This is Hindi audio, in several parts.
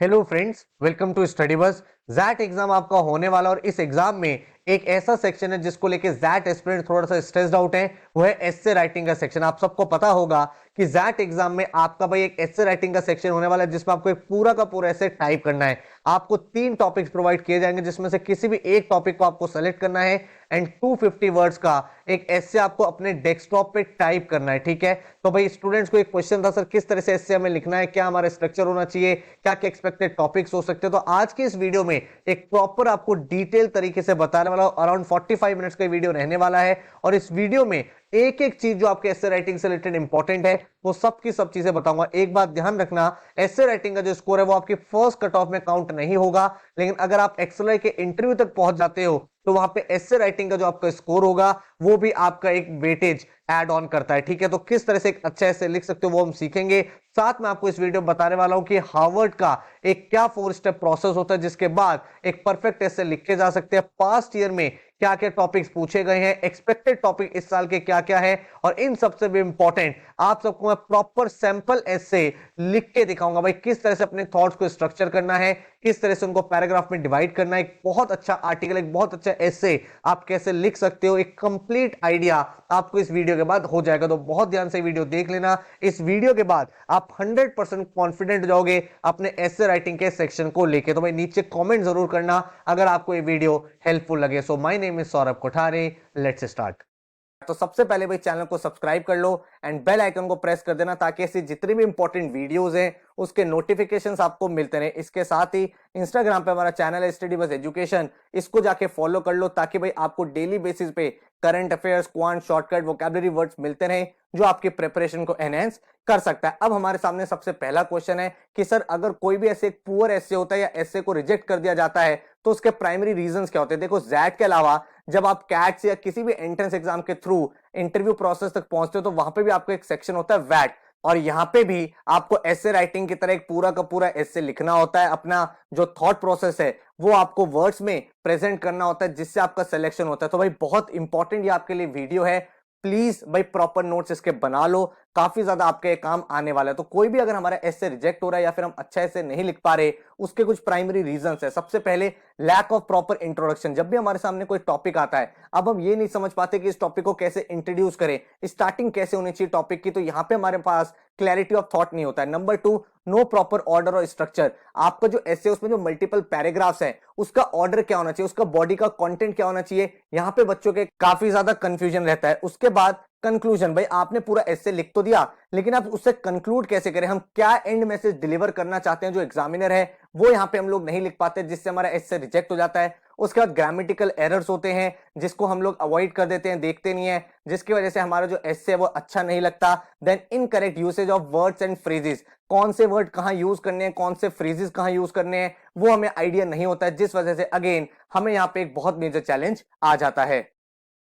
Hello friends, welcome to study bus. जैट एग्जाम आपका होने वाला और इस एग्जाम में एक ऐसा सेक्शन है जिसको लेके जैट एस्पिरेंट थोड़ा सा स्ट्रेस्ड आउट है, वो है एस्से राइटिंग का सेक्शन। आप सबको पता होगा कि जैट एग्जाम में आपका भाई एक एस्से राइटिंग का सेक्शन होने वाला है जिसमें आपको एक पूरा का पूरा एस्से टाइप करना है। आपको 3 टॉपिक्स प्रोवाइड किए जाएंगे जिसमें से किसी भी एक टॉपिक को आपको सेलेक्ट करना है एंड 250 वर्ड्स का एक एस्से आपको अपने डेस्कटॉप पे टाइप करना है। ठीक है, तो भाई स्टूडेंट्स को एक क्वेश्चन था, सर किस तरह से एस्से हमें लिखना है, क्या हमारा स्ट्रक्चर होना चाहिए, क्या क्या एक्सपेक्टेड टॉपिक्स हो सकते हैं। तो आज की इस वीडियो में एक प्रॉपर आपको डिटेल तरीके से बताने वाला हूं। अराउंड 45 मिनट्स का वीडियो रहने वाला है और इस वीडियो में एक एक चीज जो आपके एस्से राइटिंग से रिलेटेड इंपॉर्टेंट है वो सब की सब चीजें बताऊंगा। एक बात ध्यान रखना, एस्से राइटिंग का जो स्कोर है वो आपकी फर्स्ट कट ऑफ में काउंट नहीं होगा, लेकिन अगर आप एक्सेलर के इंटरव्यू तक पहुंच जाते हो तो वहां पे एस्से राइटिंग का जो आपका स्कोर होगा वो भी आपका एक वेटेज ऐड ऑन करता है। ठीक है, तो किस तरह से एक अच्छा एस्से लिख सकते हो वो हम सीखेंगे। साथ में आपको इस वीडियो में बताने वाला हूं कि हार्वर्ड का एक क्या 4 स्टेप प्रोसेस होता है जिसके बाद एक परफेक्ट एस्से लिखे जा सकते हैं। पास्ट ईयर में क्या क्या टॉपिक्स पूछे गए हैं, एक्सपेक्टेड टॉपिक इस साल के क्या क्या है, और इन सबसे भी इंपॉर्टेंट आप सबको मैं प्रॉपर सैंपल एस्से लिख के दिखाऊंगा भाई किस तरह से अपने थॉट्स को स्ट्रक्चर करना है, किस तरह से उनको पैराग्राफ में डिवाइड करना है। एक बहुत अच्छा आर्टिकल, एक बहुत अच्छा एस्से आप कैसे लिख सकते हो, एक कंप्लीट आइडिया आपको इस वीडियो के बाद हो जाएगा। तो बहुत ध्यान से वीडियो देख लेना। इस वीडियो के बाद आप 100% कॉन्फिडेंट हो जाओगे अपने एस्से राइटिंग के सेक्शन को लेके। तो भाई नीचे कमेंट जरूर करना अगर आपको ये वीडियो हेल्पफुल लगे। So my name is Saurabh Kothare, let's start. तो सबसे पहले भाई चैनल को सब्सक्राइब कर लो एंड बेल आइकन को प्रेस कर देना ताकि ऐसी जितनी भी इंपॉर्टेंट वीडियोस हैं उसके नोटिफिकेशंस आपको मिलते रहे। इसके साथ ही इंस्टाग्राम पे हमारा चैनल है स्टडी बस एजुकेशन, इसको जाके फॉलो कर लो ताकि भाई आपको डेली बेसिस पे current affairs, quant, shortcut, vocabulary words मिलते रहे जो आपकी प्रिपरेशन को एनहेंस कर सकता है। अब हमारे सामने सबसे पहला क्वेश्चन है कि सर अगर कोई भी ऐसे पुअर एस्से होता है या एस्से को रिजेक्ट कर दिया जाता है तो उसके प्राइमरी रीजंस क्या होते हैं। देखो, जैट के अलावा जब आप कैट्स या किसी भी एंट्रेंस एग्जाम के थ्रू इंटरव्यू प्रोसेस तक पहुंचते हो तो वहां पे भी आपको एक सेक्शन होता है वैट, और यहां पे भी आपको एस्से राइटिंग की तरह एक पूरा का पूरा एस्से लिखना होता है। अपना जो थॉट प्रोसेस है वो आपको वर्ड्स में प्रेजेंट करना होता है जिससे आपका सिलेक्शन होता है। तो भाई बहुत इंपॉर्टेंट ये आपके लिए वीडियो है, प्लीज भाई प्रॉपर नोट्स इसके बना लो, काफी ज्यादा आपके काम आने वाला है। तो कोई भी अगर हमारा एस्से रिजेक्ट हो रहा है या फिर हम अच्छा एस्से नहीं लिख पा रहे, उसके कुछ प्राइमरी रीजंस है। सबसे पहले लैक ऑफ प्रॉपर इंट्रोडक्शन। जब भी हमारे सामने कोई टॉपिक आता है, अब हम ये नहीं समझ पाते कि इस टॉपिक को कैसे इंट्रोड्यूस करें, स्टार्टिंग कैसे होनी चाहिए टॉपिक की, तो यहां पे हमारे पास क्लैरिटी ऑफ थॉट नहीं होता है। नंबर 2, नो प्रॉपर ऑर्डर और स्ट्रक्चर। आपका जो एस्से उसमें जो मल्टीपल पैराग्राफ्स है उसका ऑर्डर क्या होना चाहिए, उसका बॉडी का कंटेंट क्या होना चाहिए, यहां पे बच्चों के काफी ज्यादा कंफ्यूजन रहता है। उसके बाद कंक्लूजन, भाई आपने पूरा एस्से लिख तो दिया लेकिन आप उससे कंक्लूड कैसे करें, हम क्या एंड मैसेज डिलीवर करना चाहते हैं, जो एग्जामिनर है वो यहां पे हम लोग नहीं लिख पाते जिससे हमारा एस्से रिजेक्ट हो जाता है। उसके बाद ग्रामेटिकल एरर्स होते हैं जिसको हम लोग अवॉइड कर देते हैं, देखते नहीं है, जिसकी वजह से हमारा जो एस्से है वो अच्छा नहीं लगता। Then incorrect usage of words and phrases, कौन से वर्ड कहां यूज करने हैं, कौन से फ्रेजेस कहां यूज करने हैं वो हमें आइडिया नहीं होता है, जिस वजह से अगेन हमें यहाँ पे एक बहुत मेजर चैलेंज आ जाता है।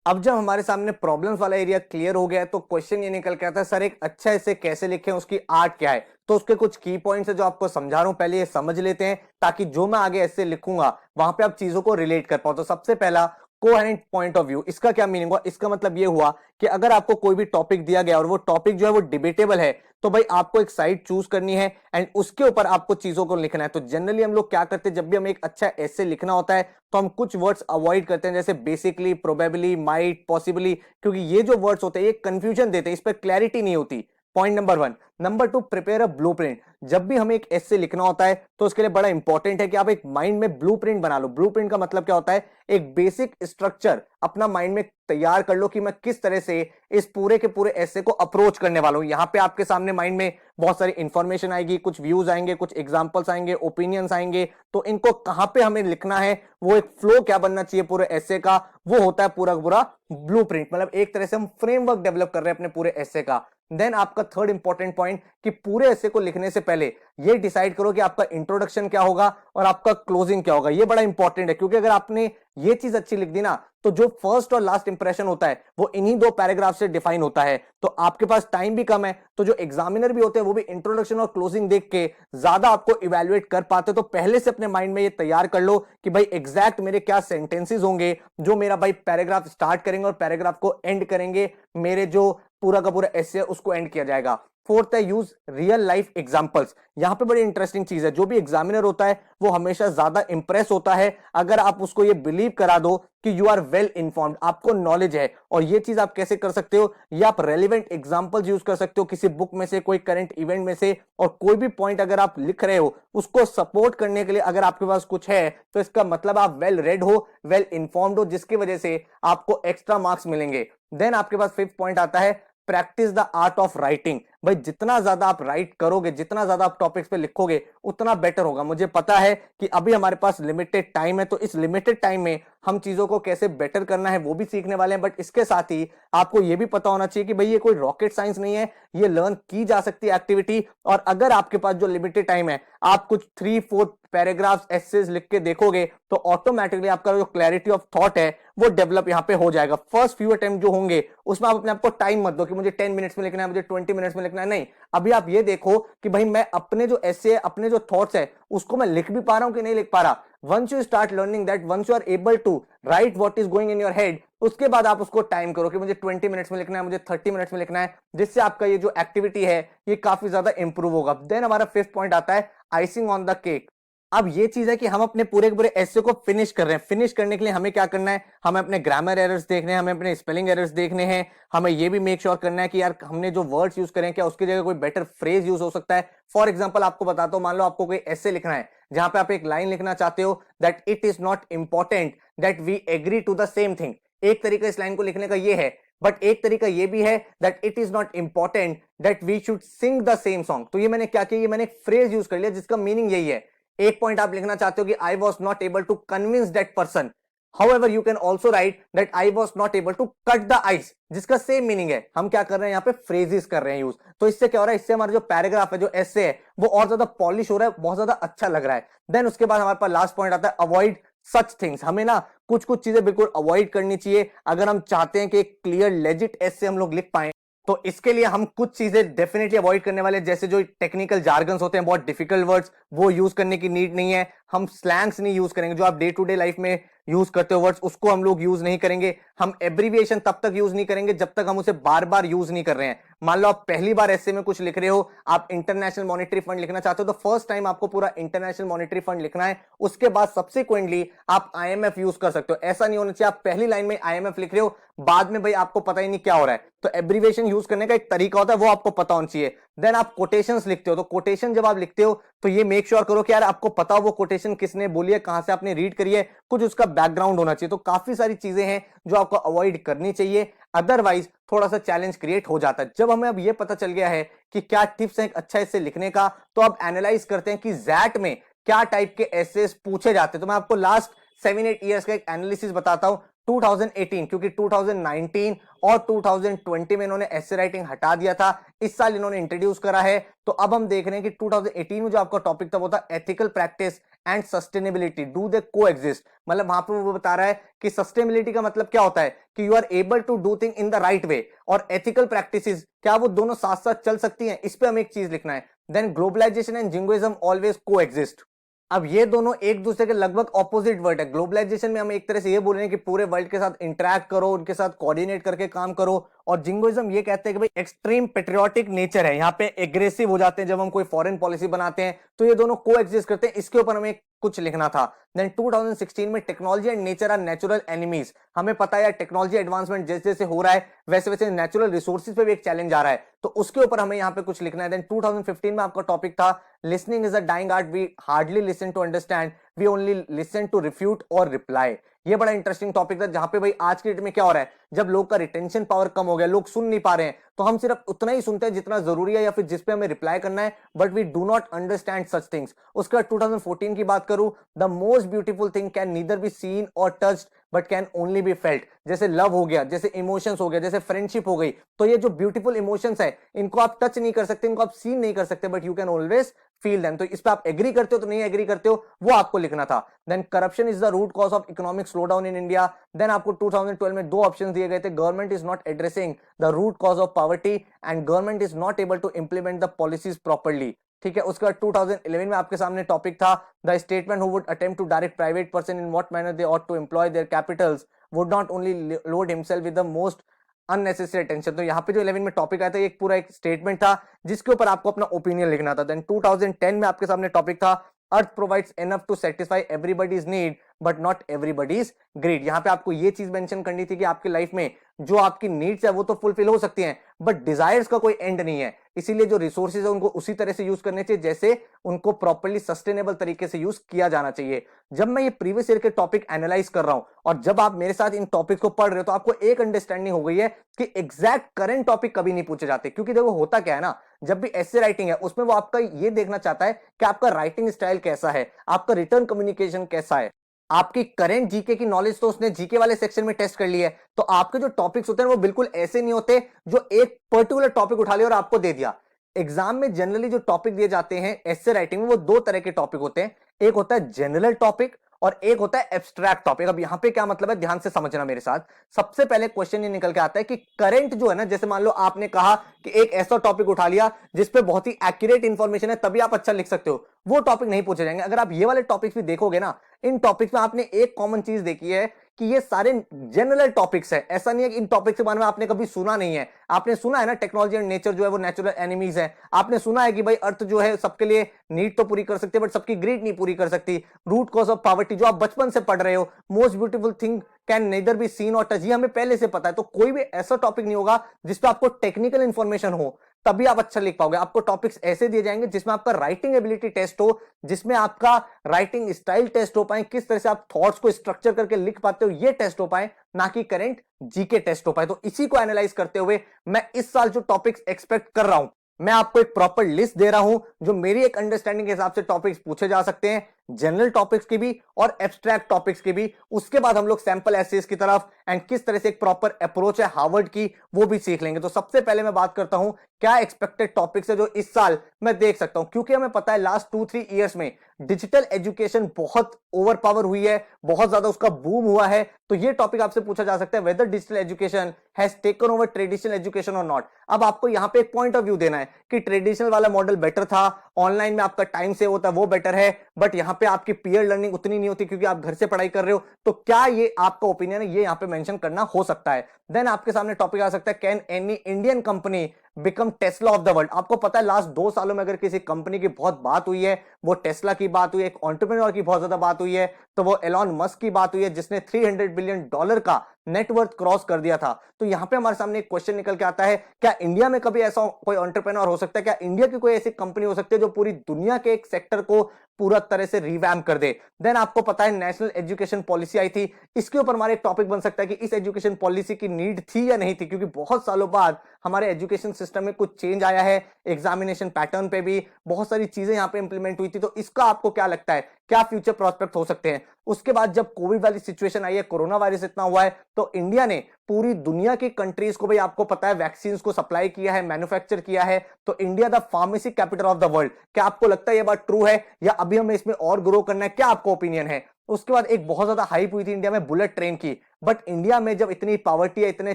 अब जब हमारे सामने प्रॉब्लम्स वाला एरिया क्लियर हो गया है तो क्वेश्चन ये निकल के आता है, सर एक अच्छा इसे कैसे लिखें, उसकी आर्ट क्या है। तो उसके कुछ की पॉइंट्स है जो आपको समझा रहा हूं, पहले ये समझ लेते हैं ताकि जो मैं आगे ऐसे लिखूंगा वहां पे आप चीजों को रिलेट कर पाओ। तो सबसे पहला, कोहेरेंट पॉइंट ऑफ व्यू। इसका क्या मीनिंग हुआ, इसका मतलब ये हुआ कि अगर आपको कोई भी टॉपिक दिया गया और वो टॉपिक जो है वो डिबेटेबल है तो भाई आपको एक साइड चूज करनी है एंड उसके ऊपर आपको चीजों को लिखना है। तो जनरली हम लोग क्या करते हैं, जब भी हमें एक अच्छा एस्से लिखना होता है तो हम कुछ वर्ड्स अवॉइड करते हैं जैसे बेसिकली, प्रोबेबली, माइट, पॉसिबली, क्योंकि ये जो वर्ड्स होते हैं ये कंफ्यूजन देते हैं, इस पर क्लैरिटी नहीं होती। Point number 1। Number 2, prepare a blueprint. जब भी हमें एक एस्से लिखना होता है तो उसके लिए बड़ा इंपॉर्टेंट है कि आप एक माइंड में ब्लूप्रिंट बना लो। ब्लूप्रिंट का मतलब क्या होता है, एक बेसिक स्ट्रक्चर अपना माइंड में तैयार कर लो कि मैं किस तरह से इस पूरे के पूरे एस्से को अप्रोच करने वाला हूं। यहां पे आपके सामने माइंड में बहुत सारी इंफॉर्मेशन आएगी, कुछ व्यूज आएंगे, कुछ एग्जांपल्स आएंगे, ओपिनियंस आएंगे, तो इनको कहां पे हमें लिखना है, वो एक फ्लो क्या बनना चाहिए पूरे एस्से का, वो होता है पूरा पूरा ब्लूप्रिंट। मतलब एक तरह से हम फ्रेमवर्क डेवलप कर रहे हैं अपने पूरे एस्से का। देन आपका थर्ड इंपॉर्टेंट पॉइंट कि पूरे एस्से को लिखने से पहले ये डिसाइड करो कि आपका इंट्रोडक्शन क्या होगा और आपका क्लोजिंग क्या होगा। ये बड़ा इंपॉर्टेंट है क्योंकि अगर आपने ये चीज अच्छी लिख दी ना तो जो फर्स्ट और लास्ट इंप्रेशन होता है वो इन्हीं 2 पैराग्राफ से डिफाइन होता है। तो आपके पास टाइम भी कम है तो जो एग्जामिनर भी होते हैं वो भी इंट्रोडक्शन और क्लोजिंग देख के ज्यादा आपको इवेल्युएट कर पाते। तो पहले से अपने माइंड में ये तैयार कर लो कि भाई एग्जैक्ट मेरे क्या सेंटेंसेस होंगे जो मेरा भाई पैराग्राफ स्टार्ट करेंगे और पैराग्राफ को एंड करेंगे, मेरे जो पूरा का पूरा एस्से उसको एंड किया जाएगा। फोर्थ है यूज रियल लाइफ एग्जांपल्स। यहाँ पे बड़ी इंटरेस्टिंग चीज है, जो भी एग्जामिनर होता है वो हमेशा ज्यादा इंप्रेस होता है अगर आप उसको ये बिलीव करा दो कि यू आर वेल इन्फॉर्म्ड, आपको नॉलेज है। और ये चीज आप कैसे कर सकते हो, ये आप रेलिवेंट एग्जांपल्स यूज कर सकते हो किसी बुक में से, कोई करंट इवेंट में से, और कोई भी पॉइंट अगर आप लिख रहे हो उसको सपोर्ट करने के लिए अगर आपके पास कुछ है तो इसका मतलब आप वेल रेड हो, वेल इन्फॉर्म्ड हो, जिसकी वजह से आपको एक्स्ट्रा मार्क्स मिलेंगे। देन आपके पास फिफ्थ पॉइंट आता है practice the art of writing. भाई जितना ज्यादा आप राइट करोगे, जितना ज्यादा आप टॉपिक्स पे लिखोगे उतना बेटर होगा। मुझे पता है कि अभी हमारे पास लिमिटेड टाइम है, तो इस लिमिटेड टाइम में हम चीजों को कैसे बेटर करना है वो भी सीखने वाले हैं, बट इसके साथ ही आपको ये भी पता होना चाहिए कि भाई ये कोई रॉकेट साइंस नहीं है, ये लर्न की जा सकती है एक्टिविटी। और अगर आपके पास जो लिमिटेड टाइम है आप कुछ 3-4 पैराग्राफ्स एसेज लिख के देखोगे तो ऑटोमेटिकली आपका जो क्लैरिटी ऑफ थॉट है वो डेवलप यहाँ पे हो जाएगा। फर्स्ट फ्यू अटेम्प्ट जो होंगे उसमें आप अपने आपको टाइम मत दो कि मुझे 10 मिनट्स में लिखना है, मुझे 20 मिनट्स में लिखना है, नहीं। अभी आप ये देखो कि भाई मैं अपने जो ऐसे है, अपने जो थॉट्स है उसको मैं लिख भी पा रहा हूं कि नहीं लिख पा रहा। Once you start learning that, once you are able to write what is going in your head, उसके बाद आप उसको टाइम करो कि मुझे 20 मिनट्स में लिखना है, मुझे 30 मिनट्स में लिखना है, जिससे आपका ये जो एक्टिविटी है ये काफी ज्यादा इंप्रूव होगा। देन हमारा फिफ्थ पॉइंट आता है आइसिंग ऑन द केक। अब ये चीज है कि हम अपने पूरे के पूरे ऐसे को फिनिश कर रहे हैं। फिनिश करने के लिए हमें क्या करना है, हमें अपने ग्रामर एरर्स देखने हैं, हमें अपने स्पेलिंग एरर्स देखने हैं, हमें ये भी मेक श्योर करना है कि यार हमने जो वर्ड्स यूज करें क्या उसकी जगह कोई बेटर फ्रेज यूज हो सकता है। फॉर एग्जांपल आपको बताता हूं, मान लो आपको कोई ऐसे लिखना है जहां पे आप एक लाइन लिखना चाहते हो that it is not important that we agree to the same thing. एक तरीका इस लाइन को लिखने का ये है, बट एक तरीका ये भी है that it is not important that we should sing the same song. तो ये मैंने क्या किया, ये मैंने एक फ्रेज यूज कर लिया जिसका मीनिंग यही है। एक पॉइंट आप लिखना चाहते हो कि I was not able to convince that person, however you can also write that I was not able to cut the ice, जिसका सेम मीनिंग है। हम क्या कर रहे हैं यहाँ पे फ्रेजेस कर रहे हैं यूज। तो इससे क्या हो रहा है, इससे हमारा जो पैराग्राफ है, जो एसे है, वो और ज्यादा पॉलिश हो रहा है, बहुत ज्यादा अच्छा लग रहा है। देन उसके बाद हमारे पास लास्ट पॉइंट आता है अवॉइड सच थिंग्स। हमें ना कुछ कुछ चीजें बिल्कुल अवॉइड करनी चाहिए अगर हम चाहते हैं कि एक क्लियर लेजिट एसे हम लोग लिख पाए। तो इसके लिए हम कुछ चीजें डेफिनेटली अवॉइड करने वाले, जैसे जो टेक्निकल जार्गन्स होते हैं, बहुत डिफिकल्ट वर्ड्स, वो यूज करने की नीड नहीं है। हम स्लैंग्स नहीं यूज करेंगे, जो आप डे टू डे लाइफ में यूज करते हो वर्ड्स, उसको हम लोग यूज नहीं करेंगे। हम एब्रीविएशन तब तक यूज नहीं करेंगे जब तक हम उसे बार बार यूज नहीं कर रहे हैं। मान लो आप पहली बार ऐसे में कुछ लिख रहे हो, आप इंटरनेशनल मॉनेटरी फंड लिखना चाहते हो, तो फर्स्ट टाइम आपको पूरा इंटरनेशनल मॉनेटरी फंड लिखना है, उसके बाद सब्सिक्वेंटली आप आईएमएफ यूज कर सकते हो। ऐसा नहीं होना चाहिए आप पहली लाइन में आईएमएफ लिख रहे हो, बाद में भाई आपको पता ही नहीं क्या हो रहा है। तो एब्रीविएशन यूज करने का एक तरीका होता है, वो आपको पता होना चाहिए। देन आप कोटेशंस लिखते हो, तो कोटेशन जब आप लिखते हो तो ये मेक श्योर करो कि यार आपको पता हो वो कोटेशन किसने बोली है, कहां से आपने रीड करी है, कुछ उसका बैकग्राउंड होना चाहिए। तो काफी सारी चीजें हैं जो आपको अवॉइड करनी चाहिए, अदरवाइज थोड़ा सा चैलेंज क्रिएट हो जाता है। जब हमें अब ये पता चल गया है कि क्या टिप्स है एक अच्छा ऐसे लिखने का, तो अब एनालाइज करते हैं कि जैट में क्या टाइप के एसेस पूछे जाते हैं। तो मैं आपको लास्ट 7-8 ईयर्स का एक एनालिसिस बताता हूं। 2018, क्योंकि 2019 और 2020 में इन्होंने एसे राइटिंग हटा दिया था, इस साल इन्होंने इंट्रोड्यूस करा है। तो अब हम देख रहे हैं कि 2018 में जो आपका टॉपिक था वो था ethical practice and sustainability, do they को एग्जिस्ट। मतलब वहां पर वो बता रहा है कि सस्टेनेबिलिटी का मतलब क्या होता है कि you are able to do thing in the right way, और एथिकल प्रैक्टिसेस क्या वो दोनों साथ साथ चल सकती हैं, इस पे हमें एक चीज लिखना है। Then globalisation and jingoism always coexist. अब ये दोनों एक दूसरे के लगभग ऑपोजिट वर्ड है। ग्लोबलाइजेशन में हम एक तरह से ये बोल रहे हैं कि पूरे वर्ल्ड के साथ इंटरेक्ट करो, उनके साथ कोऑर्डिनेट करके काम करो, और जिंगोइज्म ये कहते हैं कि भाई एक्सट्रीम पेट्रियोटिक नेचर है, यहाँ पे एग्रेसिव हो जाते हैं जब हम कोई फॉरेन पॉलिसी बनाते हैं। तो ये दोनों को एग्जिस्ट करते हैं, इसके ऊपर हमें कुछ लिखना था। देन 2016 में technology and nature are natural enemies. हमें पता है टेक्नोलॉजी एडवांसमेंट जैसे जैसे हो रहा है वैसे वैसे नेचुरल रिसोर्सेज पे भी एक चैलेंज आ रहा है, तो उसके ऊपर हमें यहाँ पे कुछ लिखना है। देन 2015 में आपका टॉपिक था listening is a dying art, we hardly listen to understand, we only listen to refute or reply. ये बड़ा इंटरेस्टिंग टॉपिक था, जहां पे भाई आज के डेट में क्या हो रहा है, जब लोग का रिटेंशन पावर कम हो गया, लोग सुन नहीं पा रहे हैं, तो हम सिर्फ उतना ही सुनते हैं जितना जरूरी है या फिर जिस पे हमें रिप्लाई करना है, but we do not understand such things. उसके बाद 2014 की बात करूं, the most beautiful thing can neither be seen or touched but can only be felt. जैसे लव हो गया, जैसे इमोशंस हो गया, जैसे फ्रेंडशिप हो गई, तो ये जो ब्यूटीफुल इमोशंस है इनको आप टच नहीं कर सकते, इनको आप सीन नहीं कर सकते, but you can always feel them. तो इस पे आप एग्री करते हो तो नहीं एग्री करते हो वो आपको लिखना था। Then corruption is the root cause of economic slowdown in India. Then आपको 2012 में दो ऑप्शन दिए गए थे, government is not addressing the root cause of poverty and government is not able to implement the policies properly. ठीक है, उसके बाद 2011 में आपके सामने टॉपिक था the statement who would attempt to direct private person in what manner they ought to employ their capitals would not only load himself with the most unnecessary tension. तो यहाँ पे जो 11 में टॉपिक आया था, एक पूरा एक स्टेटमेंट था जिसके ऊपर आपको अपना ओपिनियन लिखना था। देन 2010 में आपके सामने टॉपिक था earth provides enough to satisfy everybody's need but not everybody's greed. यहाँ पे आपको ये चीज मेंशन करनी थी कि आपकी लाइफ में जो आपकी नीड्स है वो तो फुलफिल हो सकती हैं, बट डिजायर्स का कोई एंड नहीं है। इसीलिए जो रिसोर्सेज है उनको उसी तरह से यूज करने चाहिए जैसे उनको प्रॉपर्ली सस्टेनेबल तरीके से यूज किया जाना चाहिए। जब मैं ये प्रीवियस ईयर के टॉपिक एनालाइज कर रहा हूं और जब आप मेरे साथ इन टॉपिक को पढ़ रहे हो तो आपको एक अंडरस्टैंडिंग हो गई है कि एग्जैक्ट करंट टॉपिक कभी नहीं पूछे जाते। क्योंकि देखो होता क्या है ना, जब भी ऐसे राइटिंग है उसमें वो आपका ये देखना चाहता है कि आपका राइटिंग स्टाइल कैसा है, आपका रिटर्न कम्युनिकेशन कैसा है, आपकी करंट जीके की नॉलेज तो उसने जीके वाले सेक्शन में टेस्ट कर ली है। तो आपके जो टॉपिक्स होते हैं वो बिल्कुल ऐसे नहीं होते जो एक पर्टिकुलर टॉपिक उठा लिया और आपको दे दिया। एग्जाम में जनरली जो टॉपिक दिए जाते हैं एस्से राइटिंग में वो दो तरह के टॉपिक होते हैं, एक होता है जनरल टॉपिक और एक होता है एब्स्ट्रैक्ट टॉपिक। अब यहां पे क्या मतलब है, ध्यान से समझना मेरे साथ। सबसे पहले क्वेश्चन ये निकल के आता है कि करंट जो है ना, जैसे मान लो आपने कहा कि एक ऐसा टॉपिक उठा लिया जिसपे बहुत ही एक्यूरेट इंफॉर्मेशन है तभी आप अच्छा लिख सकते हो, वो टॉपिक नहीं पूछे जाएंगे। अगर आप ये वाले टॉपिक्स भी देखोगे ना, इन टॉपिक्स में आपने एक कॉमन चीज देखी है कि ये सारे जनरल टॉपिक्स है। ऐसा नहीं है कि इन टॉपिक के बारे में आपने कभी सुना नहीं है। आपने सुना है ना टेक्नोलॉजी एंड नेचर जो है वो नेचुरल एनिमीज है, आपने सुना है कि भाई अर्थ जो है सबके लिए नीड तो पूरी कर सकती है बट सबकी ग्रीड नहीं पूरी कर सकती, रूट कॉज ऑफ पॉवर्टी जो आप बचपन से पढ़ रहे हो, most beautiful thing can nether B seen और टच, ये हमें पहले से पता है। तो कोई भी ऐसा टॉपिक नहीं होगा जिसपे आपको टेक्निकल इंफॉर्मेशन हो तभी आप अच्छा लिख पाओगे। आपको टॉपिक्स ऐसे दिए जाएंगे जिसमें आपका राइटिंग एबिलिटी टेस्ट हो, जिसमें आपका राइटिंग स्टाइल टेस्ट हो पाए, किस तरह से आप थॉट्स को स्ट्रक्चर करके लिख पाते हो ये टेस्ट हो पाए, ना कि करंट जीके टेस्ट हो पाए। तो इसी को एनालाइज करते हुए मैं इस साल जो टॉपिक्स एक्सपेक्ट कर रहा हूं, मैं आपको एक प्रॉपर लिस्ट दे रहा हूं जो मेरी एक अंडरस्टैंडिंग के हिसाब से टॉपिक्स पूछे जा सकते हैं, जनरल टॉपिक्स की भी और एब्स्ट्रैक्ट टॉपिक्स की भी। उसके बाद हम लोग सैंपल एसेस की तरफ एंड किस तरह से एक प्रॉपर अप्रोच है हार्वर्ड की वो भी सीख लेंगे। तो सबसे पहले मैं बात करता हूं क्या एक्सपेक्टेड टॉपिक्स है जो इस साल मैं देख सकता हूं, क्योंकि हमें पता है लास्ट 2-3 ईयर्स में डिजिटल एजुकेशन बहुत ओवर पावर हुई है, बहुत ज्यादा उसका बूम हुआ है। तो ये टॉपिक आपसे पूछा जा सकता है whether digital education has taken over traditional education or not. अब आपको यहां पे एक पॉइंट ऑफ व्यू देना है कि ट्रेडिशनल वाला मॉडल बेटर था, ऑनलाइन में आपका टाइम सेव होता है वो बेटर है, बट यहां पे आपकी पीयर लर्निंग उतनी नहीं होती क्योंकि आप घर से पढ़ाई कर रहे हो। तो क्या ये आपका ओपिनियन है, ये यहां पे मेंशन करना हो सकता है। देन आपके सामने टॉपिक आ सकता है can any Indian company become Tesla of the world. आपको पता है लास्ट 2 सालों में अगर किसी कंपनी की बहुत बात हुई है, वो टेस्ला की बात हुई है, एक एंटरप्रेन्योर की बहुत ज्यादा बात हुई है, तो वो एलॉन मस्क की बात हुई है जिसने $300 बिलियन का नेटवर्थ क्रॉस कर दिया था। तो यहां पे हमारे सामने एक क्वेश्चन निकल के आता है, क्या इंडिया में कभी ऐसा कोई एंटरप्रेन्योर हो सकता है, क्या इंडिया की कोई ऐसी कंपनी हो सकती है जो पूरी दुनिया के एक सेक्टर को पूरा तरह से रिवैम्प कर दे। देन आपको पता है नेशनल एजुकेशन पॉलिसी आई थी, इसके ऊपर हमारे एक टॉपिक बन सकता है कि इस एजुकेशन पॉलिसी की नीड थी या नहीं थी, क्योंकि बहुत सालों बाद हमारे एजुकेशन सिस्टम में कुछ चेंज आया है, एग्जामिनेशन पैटर्न पे भी बहुत सारी चीजें यहां पे इंप्लीमेंट हुई थी। तो इसका आपको क्या लगता है, क्या फ्यूचर प्रोस्पेक्ट हो सकते हैं। उसके बाद जब कोविड वाली सिचुएशन आई है, कोरोना वायरस इतना हुआ है, तो इंडिया ने पूरी दुनिया की कंट्रीज को, भाई आपको पता है वैक्सीन को सप्लाई किया है, मैन्युफैक्चर किया है, तो India the pharmacy capital of the world. क्या आपको लगता है ये बात ट्रू है या अभी हमें इसमें और ग्रो करना है, क्या आपको ओपिनियन है। उसके बाद एक बहुत ज्यादा हाइप हुई थी इंडिया में बुलेट ट्रेन की, बट इंडिया में जब इतनी पॉवर्टी है, इतने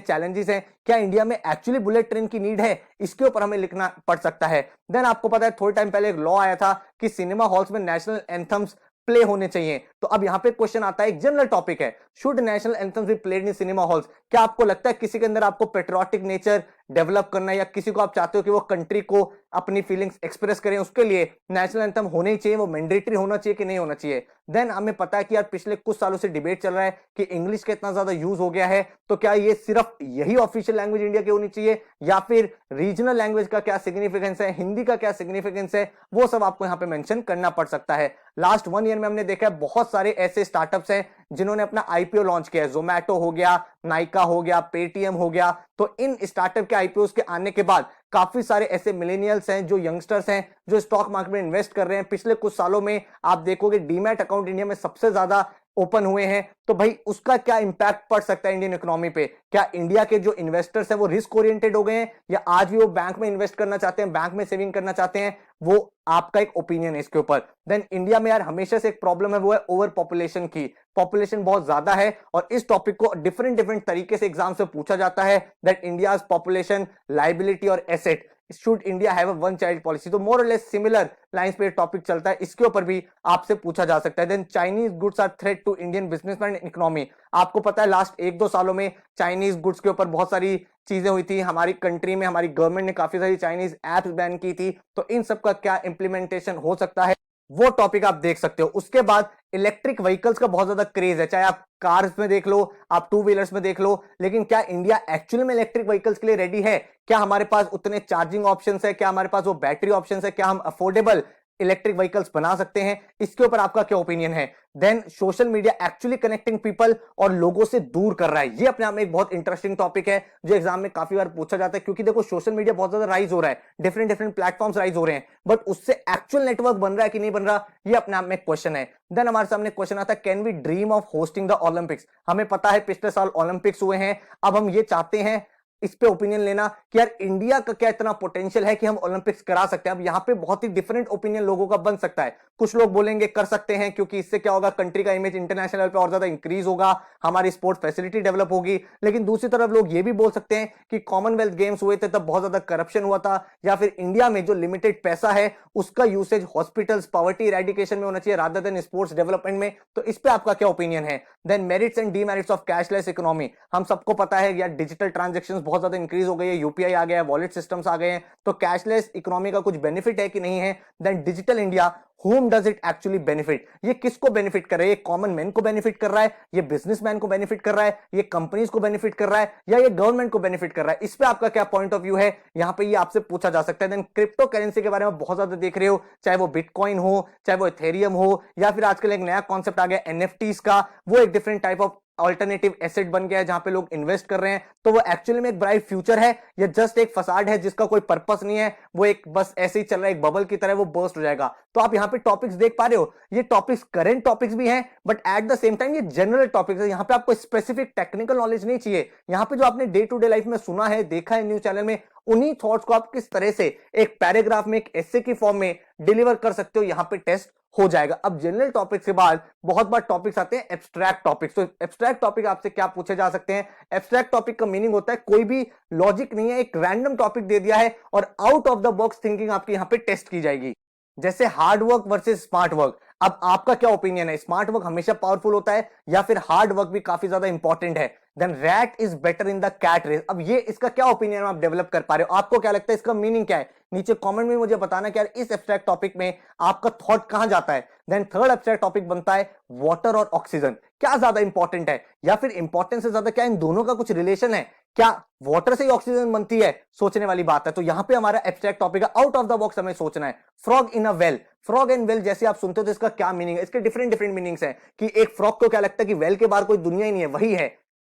चैलेंजेस हैं, क्या इंडिया में एक्चुअली बुलेट ट्रेन की नीड है, इसके ऊपर हमें लिखना पड़ सकता है। देन आपको पता है थोड़े टाइम पहले एक लॉ आया था कि सिनेमा हॉल्स में नेशनल एंथम्स प्ले होने चाहिए। तो अब यहां पे क्वेश्चन आता है, एक जनरल टॉपिक है, should national anthems be played in cinema halls. क्या आपको लगता है किसी के अंदर आपको पेट्रियोटिक नेचर डेवलप करना है या किसी को आप चाहते हो कि वो कंट्री को अपनी फीलिंग्स एक्सप्रेस करें, उसके लिए नेशनल एंथम होने ही चाहिए, वो मैंडेटरी होना चाहिए कि नहीं होना चाहिए। देन हमें पता है कि यार पिछले कुछ सालों से डिबेट चल रहा है कि इंग्लिश का इतना ज्यादा यूज हो गया है, तो क्या ये सिर्फ यही ऑफिशियल लैंग्वेज इंडिया की होनी चाहिए या फिर रीजनल लैंग्वेज का क्या सिग्निफिकेंस है, हिंदी का क्या सिग्निफिकेंस है, वो सब आपको यहाँ पे मेंशन करना पड़ सकता है। लास्ट 1 ईयर में हमने देखा है बहुत सारे ऐसे स्टार्टअप्स हैं जिन्होंने अपना आईपीओ लॉन्च किया है, जोमैटो हो गया, नाइका हो गया, पेटीएम हो गया। तो इन स्टार्टअप के आईपीओ के आने के बाद काफी सारे ऐसे मिलेनियल्स हैं, जो यंगस्टर्स हैं, जो स्टॉक मार्केट में इन्वेस्ट कर रहे हैं। पिछले कुछ सालों में आप देखोगे डीमैट अकाउंट इंडिया में सबसे ज्यादा ओपन हुए हैं। तो भाई उसका क्या इंपैक्ट पड़ सकता है इंडियन इकोनॉमी पे। क्या इंडिया के जो इन्वेस्टर्स हैं वो रिस्क ओरिएंटेड हो गए हैं या आज भी वो बैंक में इन्वेस्ट करना चाहते हैं, बैंक में सेविंग करना चाहते हैं, वो आपका एक ओपिनियन है इसके ऊपर। देन इंडिया में यार हमेशा से एक प्रॉब्लम है, वो है ओवर पॉपुलेशन की, पॉपुलेशन बहुत ज्यादा है और इस टॉपिक को डिफरेंट डिफरेंट तरीके से एग्जाम से पूछा जाता है दैट इंडियाज पॉपुलेशन, लायबिलिटी और asset. Should India have a one child policy. तो मोर और लेस सिमिलर लाइंस पे टॉपिक चलता है, इसके ऊपर भी आपसे पूछा जा सकता है। Then Chinese goods are threat to Indian businessman economy. आपको पता है लास्ट 1-2 सालों में चाइनीज गुड्स के ऊपर बहुत सारी चीजें हुई थी, हमारी कंट्री में हमारी गवर्नमेंट ने काफी सारी चाइनीज एप्स बैन की थी, तो इन सब का क्या इंप्लीमेंटेशन हो सकता है वो टॉपिक आप देख सकते हो। उसके बाद इलेक्ट्रिक व्हीकल्स का बहुत ज्यादा क्रेज है, चाहे आप कार्स में देख लो, आप टू व्हीलर्स में देख लो, लेकिन क्या इंडिया एक्चुअली में इलेक्ट्रिक व्हीकल्स के लिए रेडी है? क्या हमारे पास उतने चार्जिंग ऑप्शंस है? क्या हमारे पास वो बैटरी ऑप्शंस है? क्या हम अफोर्डेबल इलेक्ट्रिक व्हीकल्स बना सकते हैं? इसके ऊपर आपका क्या ओपिनियन है? Then social media actually connecting people और लोगों से दूर कर रहा है, ये अपने आप में एक बहुत इंटरेस्टिंग टॉपिक है जो एग्जाम में काफी बार पूछा जाता है, क्योंकि देखो सोशल मीडिया बहुत ज्यादा राइज हो रहा है, डिफरेंट डिफरेंट प्लेटफॉर्म्स राइज हो रहे हैं, बट उससे एक्चुअल नेटवर्क बन रहा है कि नहीं बन रहा, ये अपने आप में क्वेश्चन है। देन हमारे सामने क्वेश्चन आता है, can we dream of hosting the Olympics? हमें पता है पिछले साल ओलंपिक्स हुए हैं, अब हम ये चाहते हैं इस पे ओपिनियन लेना कि यार इंडिया का क्या इतना पोटेंशियल है कि हम ओलंपिक्स करा सकते हैं। अब यहां पे बहुत ही डिफरेंट ओपिनियन लोगों का बन सकता है। कुछ लोग बोलेंगे कर सकते हैं, क्योंकि इससे क्या होगा, कंट्री का इमेज इंटरनेशनल लेवल पे और ज्यादा इंक्रीज होगा, हमारी स्पोर्ट्स फैसिलिटी डेवलप होगी। लेकिन दूसरी तरफ लोग ये भी बोल सकते हैं कि कॉमनवेल्थ गेम्स हुए थे तब बहुत ज्यादा करप्शन हुआ था, या फिर इंडिया में जो लिमिटेड पैसा है उसका यूसेज हॉस्पिटल्स, पॉवर्टी इरेडिकेशन में होना चाहिए रादर देन स्पोर्ट्स डेवलपमेंट में। तो इस पे आपका क्या ओपिनियन है? Then merits and demerits of cashless economy. हम सबको पता है यार डिजिटल ट्रांजेक्शन बहुत ज्यादा इंक्रीज हो गई है, यूपीआई आ गया है, वॉलेट सिस्टम्स आ गए हैं, तो कैशलेस इकोनॉमी का कुछ बेनिफिट है कि नहीं है? Then digital India, whom does it actually benefit? ये किसको बेनिफिट कर रहा है? ये कॉमन मैन को बेनिफिट कर रहा है, ये बिजनेसमैन को बेनिफिट कर रहा है, ये कंपनीज को बेनिफिट कर रहा है, या ये गवर्नमेंट को बेनिफिट कर रहा है? इस पे आपका क्या पॉइंट ऑफ व्यू है? यहां पे ये आपसे पूछा जा सकता है। देन क्रिप्टो करेंसी के बारे में बहुत ज्यादा देख रहे हो, चाहे वो बिटकॉइन हो, चाहे वो इथेरियम हो, या फिर आजकल एक नया कॉन्सेप्ट आ गया एनएफटीज का, वो एक different type of alternative asset बन गया है जहां पे लोग इन्वेस्ट कर रहे हैं। तो वो एक्चुअली में एक ब्राइट फ्यूचर है या जस्ट एक फसाड है जिसका कोई पर्पस नहीं है, वो एक बस ऐसे ही चल रहा है, एक बबल की तरह वो बर्स्ट हो जाएगा? तो आप यहाँ पे टॉपिक्स देख पा रहे हो, ये टॉपिक्स करंट टॉपिक्स भी हैं, but at the same time ये जनरल टॉपिक्स है। यहाँ पे आपको स्पेसिफिक टेक्निकल नॉलेज नहीं चाहिए। यहाँ पे जो आपने डे टू डे लाइफ में सुना है, देखा है न्यूज चैनल में, उन्हीं थॉट्स को आप किस तरह से एक पैराग्राफ में, एक एसे की फॉर्म में डिलीवर कर सकते हो, यहाँ पे टेस्ट हो जाएगा। अब जनरल टॉपिक्स के बाद बहुत बार टॉपिक्स आते हैं एब्स्ट्रैक्ट टॉपिक्स। तो एब्स्ट्रैक्ट टॉपिक आपसे क्या पूछे जा सकते हैं? एब्स्ट्रैक्ट टॉपिक का मीनिंग होता है कोई भी लॉजिक नहीं है, एक रैंडम टॉपिक दे दिया है और out of the box thinking आपकी यहां पे टेस्ट की जाएगी। जैसे hard work versus smart work. अब आपका क्या ओपिनियन है, स्मार्ट वर्क हमेशा पावरफुल होता है या फिर हार्ड वर्क भी काफी ज्यादा इंपॉर्टेंट है? Then rat is better in the cat race. अब ये इसका क्या ओपिनियन आप डेवलप कर पा रहे हो, आपको क्या लगता है इसका मीनिंग क्या है? नीचे कमेंट में मुझे बताना कि यार इस एब्स्ट्रैक्ट टॉपिक में आपका थॉट कहां जाता है। देन थर्ड एब्स्ट्रैक्ट टॉपिक बनता है वाटर और ऑक्सीजन, क्या ज्यादा इंपॉर्टेंट है, या फिर इंपॉर्टेंस से ज्यादा क्या इन दोनों का कुछ रिलेशन है? क्या वाटर से ही ऑक्सीजन बनती है? सोचने वाली बात है। तो यहां पे हमारा एब्स्ट्रैक्ट टॉपिक है, आउट ऑफ द बॉक्स हमें सोचना है। Frog in a well, frog and well जैसे आप सुनते हो तो इसका क्या मीनिंग है? इसके डिफरेंट डिफरेंट मीनिंग्स है कि एक फ्रॉग को क्या लगता है कि वेल के बाहर कोई दुनिया ही नहीं है, वही है।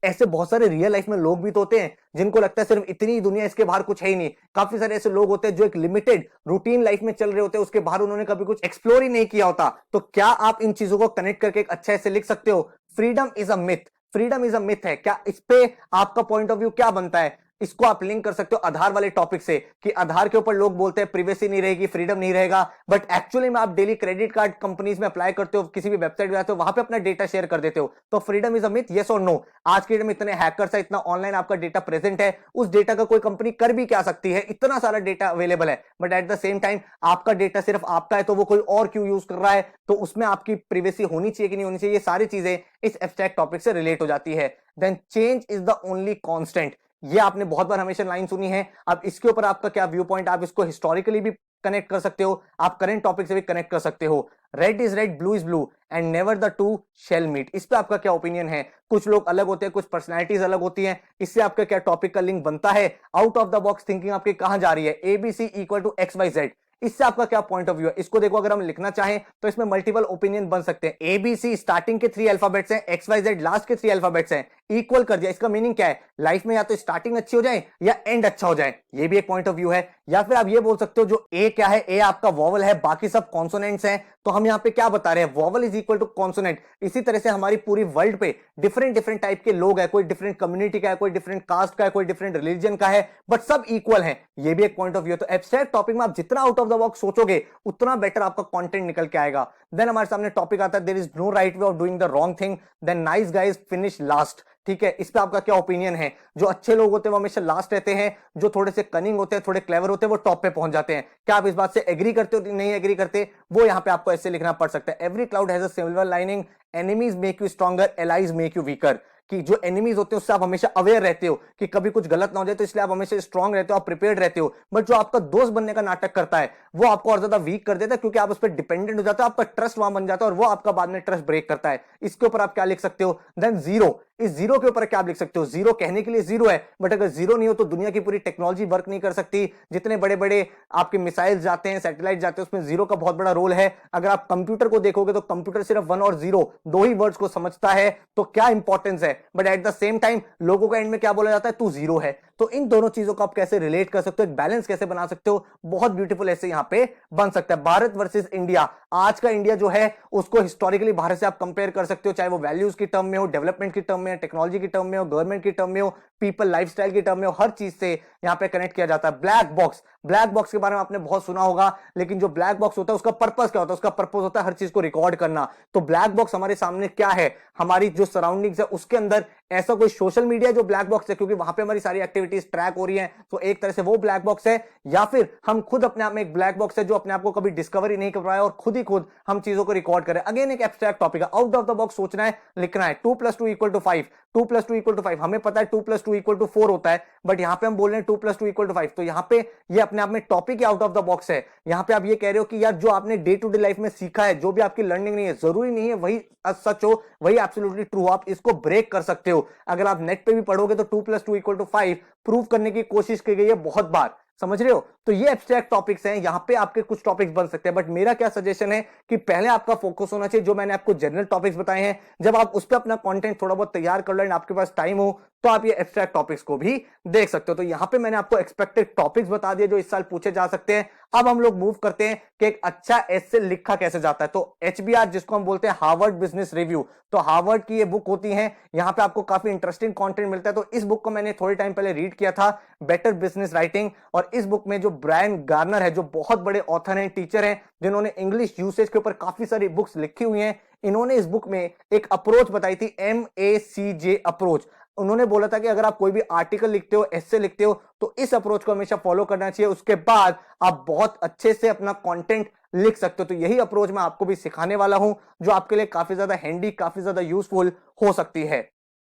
ऐसे बहुत सारे रियल लाइफ में लोग भी तो होते हैं जिनको लगता है सिर्फ इतनी दुनिया, इसके बाहर कुछ है ही नहीं। काफी सारे ऐसे लोग होते हैं जो एक लिमिटेड रूटीन लाइफ में चल रहे होते हैं, उसके बाहर उन्होंने कभी कुछ एक्सप्लोर ही नहीं किया होता। तो क्या आप इन चीजों को कनेक्ट करके एक अच्छा ऐसे लिख सकते हो? Freedom is a myth, freedom is a myth है। क्या इस पे आपका पॉइंट ऑफ व्यू क्या बनता है? इसको आप लिंक कर सकते हो आधार वाले टॉपिक से कि आधार के ऊपर लोग बोलते हैं प्रिवेसी नहीं रहेगी, फ्रीडम नहीं रहेगा, बट एक्चुअली में आप डेली क्रेडिट कार्ड कंपनीज में अप्लाई करते हो, किसी भी वेबसाइट पे जाते हो, वहां पे अपना डेटा शेयर कर देते हो। तो freedom is a myth, yes और नो? आज के डेट में इतने हैकर्स है, इतना ऑनलाइन आपका डेटा प्रेजेंट है, उस डेटा का कोई कंपनी कर भी क्या सकती है? इतना सारा डेटा अवेलेबल है, but at the same time आपका डेटा सिर्फ आपका है, तो वो कोई और क्यों यूज कर रहा है? तो उसमें आपकी प्रिवेसी होनी चाहिए कि नहीं होनी चाहिए? ये सारी चीजें इस एब्स्ट्रैक्ट टॉपिक से रिलेट हो जाती है। Then change is the only constant, ये आपने बहुत बार हमेशा लाइन सुनी है। अब इसके ऊपर आपका क्या व्यू पॉइंट? आप इसको हिस्टोरिकली भी कनेक्ट कर सकते हो, आप करंट टॉपिक से भी कनेक्ट कर सकते हो। Red is red, blue is blue and never the two shall meet, इस पे आपका क्या ओपिनियन है? कुछ लोग अलग होते हैं, कुछ पर्सनैलिटीज अलग होती हैं, इससे आपका क्या टॉपिक का लिंक बनता है? Out of the box thinking आपकी कहां जा रही है? ABC equal to X Y Z, इससे आपका क्या पॉइंट ऑफ व्यू है? इसको देखो, अगर हम लिखना चाहें तो इसमें मल्टीपल ओपिनियन बन सकते हैं। एबीसी स्टार्टिंग के 3 अल्फाबेट्स हैं, एक्स वाई जेड लास्ट के 3 अल्फाबेट्स हैं, इक्वल कर दिया। इसका मीनिंग क्या है? लाइफ में या तो स्टार्टिंग अच्छी हो जाए या एंड अच्छा हो जाए, ये भी एक पॉइंट ऑफ व्यू है। या फिर आप ये बोल सकते हो जो ए क्या है, ए आपका वॉवल है, बाकी सब कॉन्सोनेंट्स हैं, तो हम यहाँ पे क्या बता रहे हैं? Vowel is equal to consonant. इसी तरह से हमारी पूरी वर्ल्ड पे डिफरेंट डिफरेंट टाइप के लोग हैं, कोई डिफरेंट कम्युनिटी का है, कोई डिफरेंट कास्ट का है, कोई डिफरेंट रिलीजन का है, बट सब इक्वल है, ये भी एक पॉइंट ऑफ व्यू है। तो एब्स्ट्रैक्ट टॉपिक में आप जितना आउट ऑफ द बॉक्स सोचोगे उतना बेटर आपका कंटेंट निकल के आएगा। देन हमारे सामने टॉपिक आता है there is no right way of doing the wrong thing, then nice guys finish last. ठीक है, इस पे आपका क्या ओपिनियन है? जो अच्छे लोग होते हैं वो हमेशा लास्ट रहते हैं, जो थोड़े से कनिंग होते हैं, थोड़े क्लेवर होते हैं, वो टॉप पे पहुंच जाते हैं। क्या आप इस बात से एग्री करते हो? नहीं एग्री करते, वो यहाँ पे आपको ऐसे लिखना पड़ सकता है। Every cloud has a silver lining, enemies make you stronger, allies make you weaker. कि जो एनिमीज होते हैं उससे आप हमेशा अवेयर रहते हो कि कभी कुछ गलत ना हो जाए, तो इसलिए आप हमेशा स्ट्रांग रहते हो, आप प्रिपेयर्ड रहते हो। बट जो आपका दोस्त बनने का नाटक करता है वो आपको और ज्यादा वीक कर देता है, क्योंकि आप उस पर डिपेंडेंट हो जाते हो, आपका ट्रस्ट वहां बन जाता है और वो आपका बाद में ट्रस्ट ब्रेक करता है। इसके ऊपर आप क्या लिख सकते हो? देन जीरो, इस जीरो के ऊपर क्या आप लिख सकते हो? जीरो कहने के लिए जीरो है, बट अगर जीरो नहीं हो तो दुनिया की पूरी टेक्नोलॉजी वर्क नहीं कर सकती। जितने बड़े बड़े आपके मिसाइल जाते हैं, सैटेलाइट जाते हैं, उसमें जीरो का बहुत बड़ा रोल है। अगर आप कंप्यूटर को देखोगे तो कंप्यूटर सिर्फ 1 और 0 दो ही वर्ड्स को समझता है, तो क्या इंपॉर्टेंस है? But at the same time लोगों का एंड में क्या बोला जाता है? तू जीरो है। तो इन दोनों चीजों को आप कैसे रिलेट कर सकते हो, एक बैलेंस कैसे बना सकते हो? बहुत ब्यूटीफुल ऐसे यहां पे बन सकता है। भारत वर्सेस इंडिया, आज का इंडिया जो है उसको हिस्टोरिकली भारत से आप कंपेयर कर सकते हो, चाहे वो वैल्यूज की टर्म में हो, डेवलपमेंट की टर्म में, टेक्नोलॉजी की टर्म में हो, गवर्नमेंट की टर्म में हो, पीपल लाइफस्टाइल की टर्म में हो, हर चीज से यहां पे कनेक्ट किया जाता है। ब्लैक बॉक्स, ब्लैक बॉक्स के बारे में आपने बहुत सुना होगा, लेकिन जो ब्लैक बॉक्स होता है उसका पर्पस क्या होता है? उसका पर्पस होता है हर चीज को रिकॉर्ड करना। तो ब्लैक बॉक्स हमारे सामने क्या है? हमारी जो सराउंडिंग्स है उसके अंदर ऐसा कोई सोशल मीडिया जो ब्लैक बॉक्स है, क्योंकि वहां पे हमारी सारी एक्टिविटीज ट्रैक हो रही हैं, तो एक तरह से वो ब्लैक बॉक्स है। या फिर हम खुद अपने आप में एक ब्लैक बॉक्स है जो अपने आप को कभी डिस्कवरी नहीं कर पाया और खुद ही खुद हम चीजों को रिकॉर्ड करें। अगेन एक एब्स्ट्रैक्ट टॉपिक है, आउट ऑफ द बॉक्स सोचना है, लिखना है। 2 + 2 = 5, 2 + 2 = 5, हमें पता है 2 + 2 = 4 होता है, बट यहां पे हम बोल रहे हैं 2 + 2 = 5। तो यहां पे ये अपने आप में topic out of the box है। यहां पे आप ये कह रहे हो कि यार जो आपने डे टू डे लाइफ में सीखा है, जो भी आपकी लर्निंग नहीं है, जरूरी नहीं है वही सच हो, वही एब्सोल्युटली ट्रू। आप इसको ब्रेक कर सकते हो। अगर आप नेट पे भी पढ़ोगे तो 2 + 2 = 5 प्रूव करने की कोशिश की गई है बहुत बार, समझ रहे हो? तो ये एब्स्ट्रैक्ट टॉपिक्स हैं, यहां पे आपके कुछ टॉपिक्स बन सकते हैं। बट मेरा क्या सजेशन है कि पहले आपका फोकस होना चाहिए, जो मैंने आपको जनरल टॉपिक्स बताए हैं, जब आप उस पर अपना कंटेंट थोड़ा बहुत तैयार कर लो एंड आपके पास टाइम हो, तो आप ये एब्स्ट्रैक्ट टॉपिक्स को भी देख सकते हो। तो यहां पे मैंने आपको एक्सपेक्टेड टॉपिक्स बता दिए जो इस साल पूछे जा सकते हैं। अब हम लोग मूव करते हैं कि एक अच्छा एस्से लिखा कैसे जाता है। तो HBR, जिसको हम बोलते हैं हार्वर्ड बिजनेस रिव्यू, तो हार्वर्ड की ये बुक होती है, यहां पे आपको काफी इंटरेस्टिंग कंटेंट मिलता है। तो इस बुक को मैंने थोड़े टाइम पहले रीड किया था, बेटर बिजनेस राइटिंग। और इस बुक में जो ब्रायन गार्नर है, जो बहुत बड़े ऑथर हैं, टीचर हैं, जिन्होंने इंग्लिश यूसेज के ऊपर काफी सारी बुक्स लिखी हुई हैं, इन्होंने इस बुक में एक अप्रोच बताई थी, MACJ अप्रोच। उन्होंने बोला था कि अगर आप कोई भी आर्टिकल लिखते हो, एस्से लिखते हो, तो इस अप्रोच को हमेशा फॉलो करना चाहिए। उसके बाद आप बहुत अच्छे से अपना कंटेंट लिख सकते हो। तो यही अप्रोच मैं आपको भी सिखाने वाला हूं, जो आपके लिए काफी ज्यादा हैंडी, काफी ज्यादा यूजफुल हो सकती है।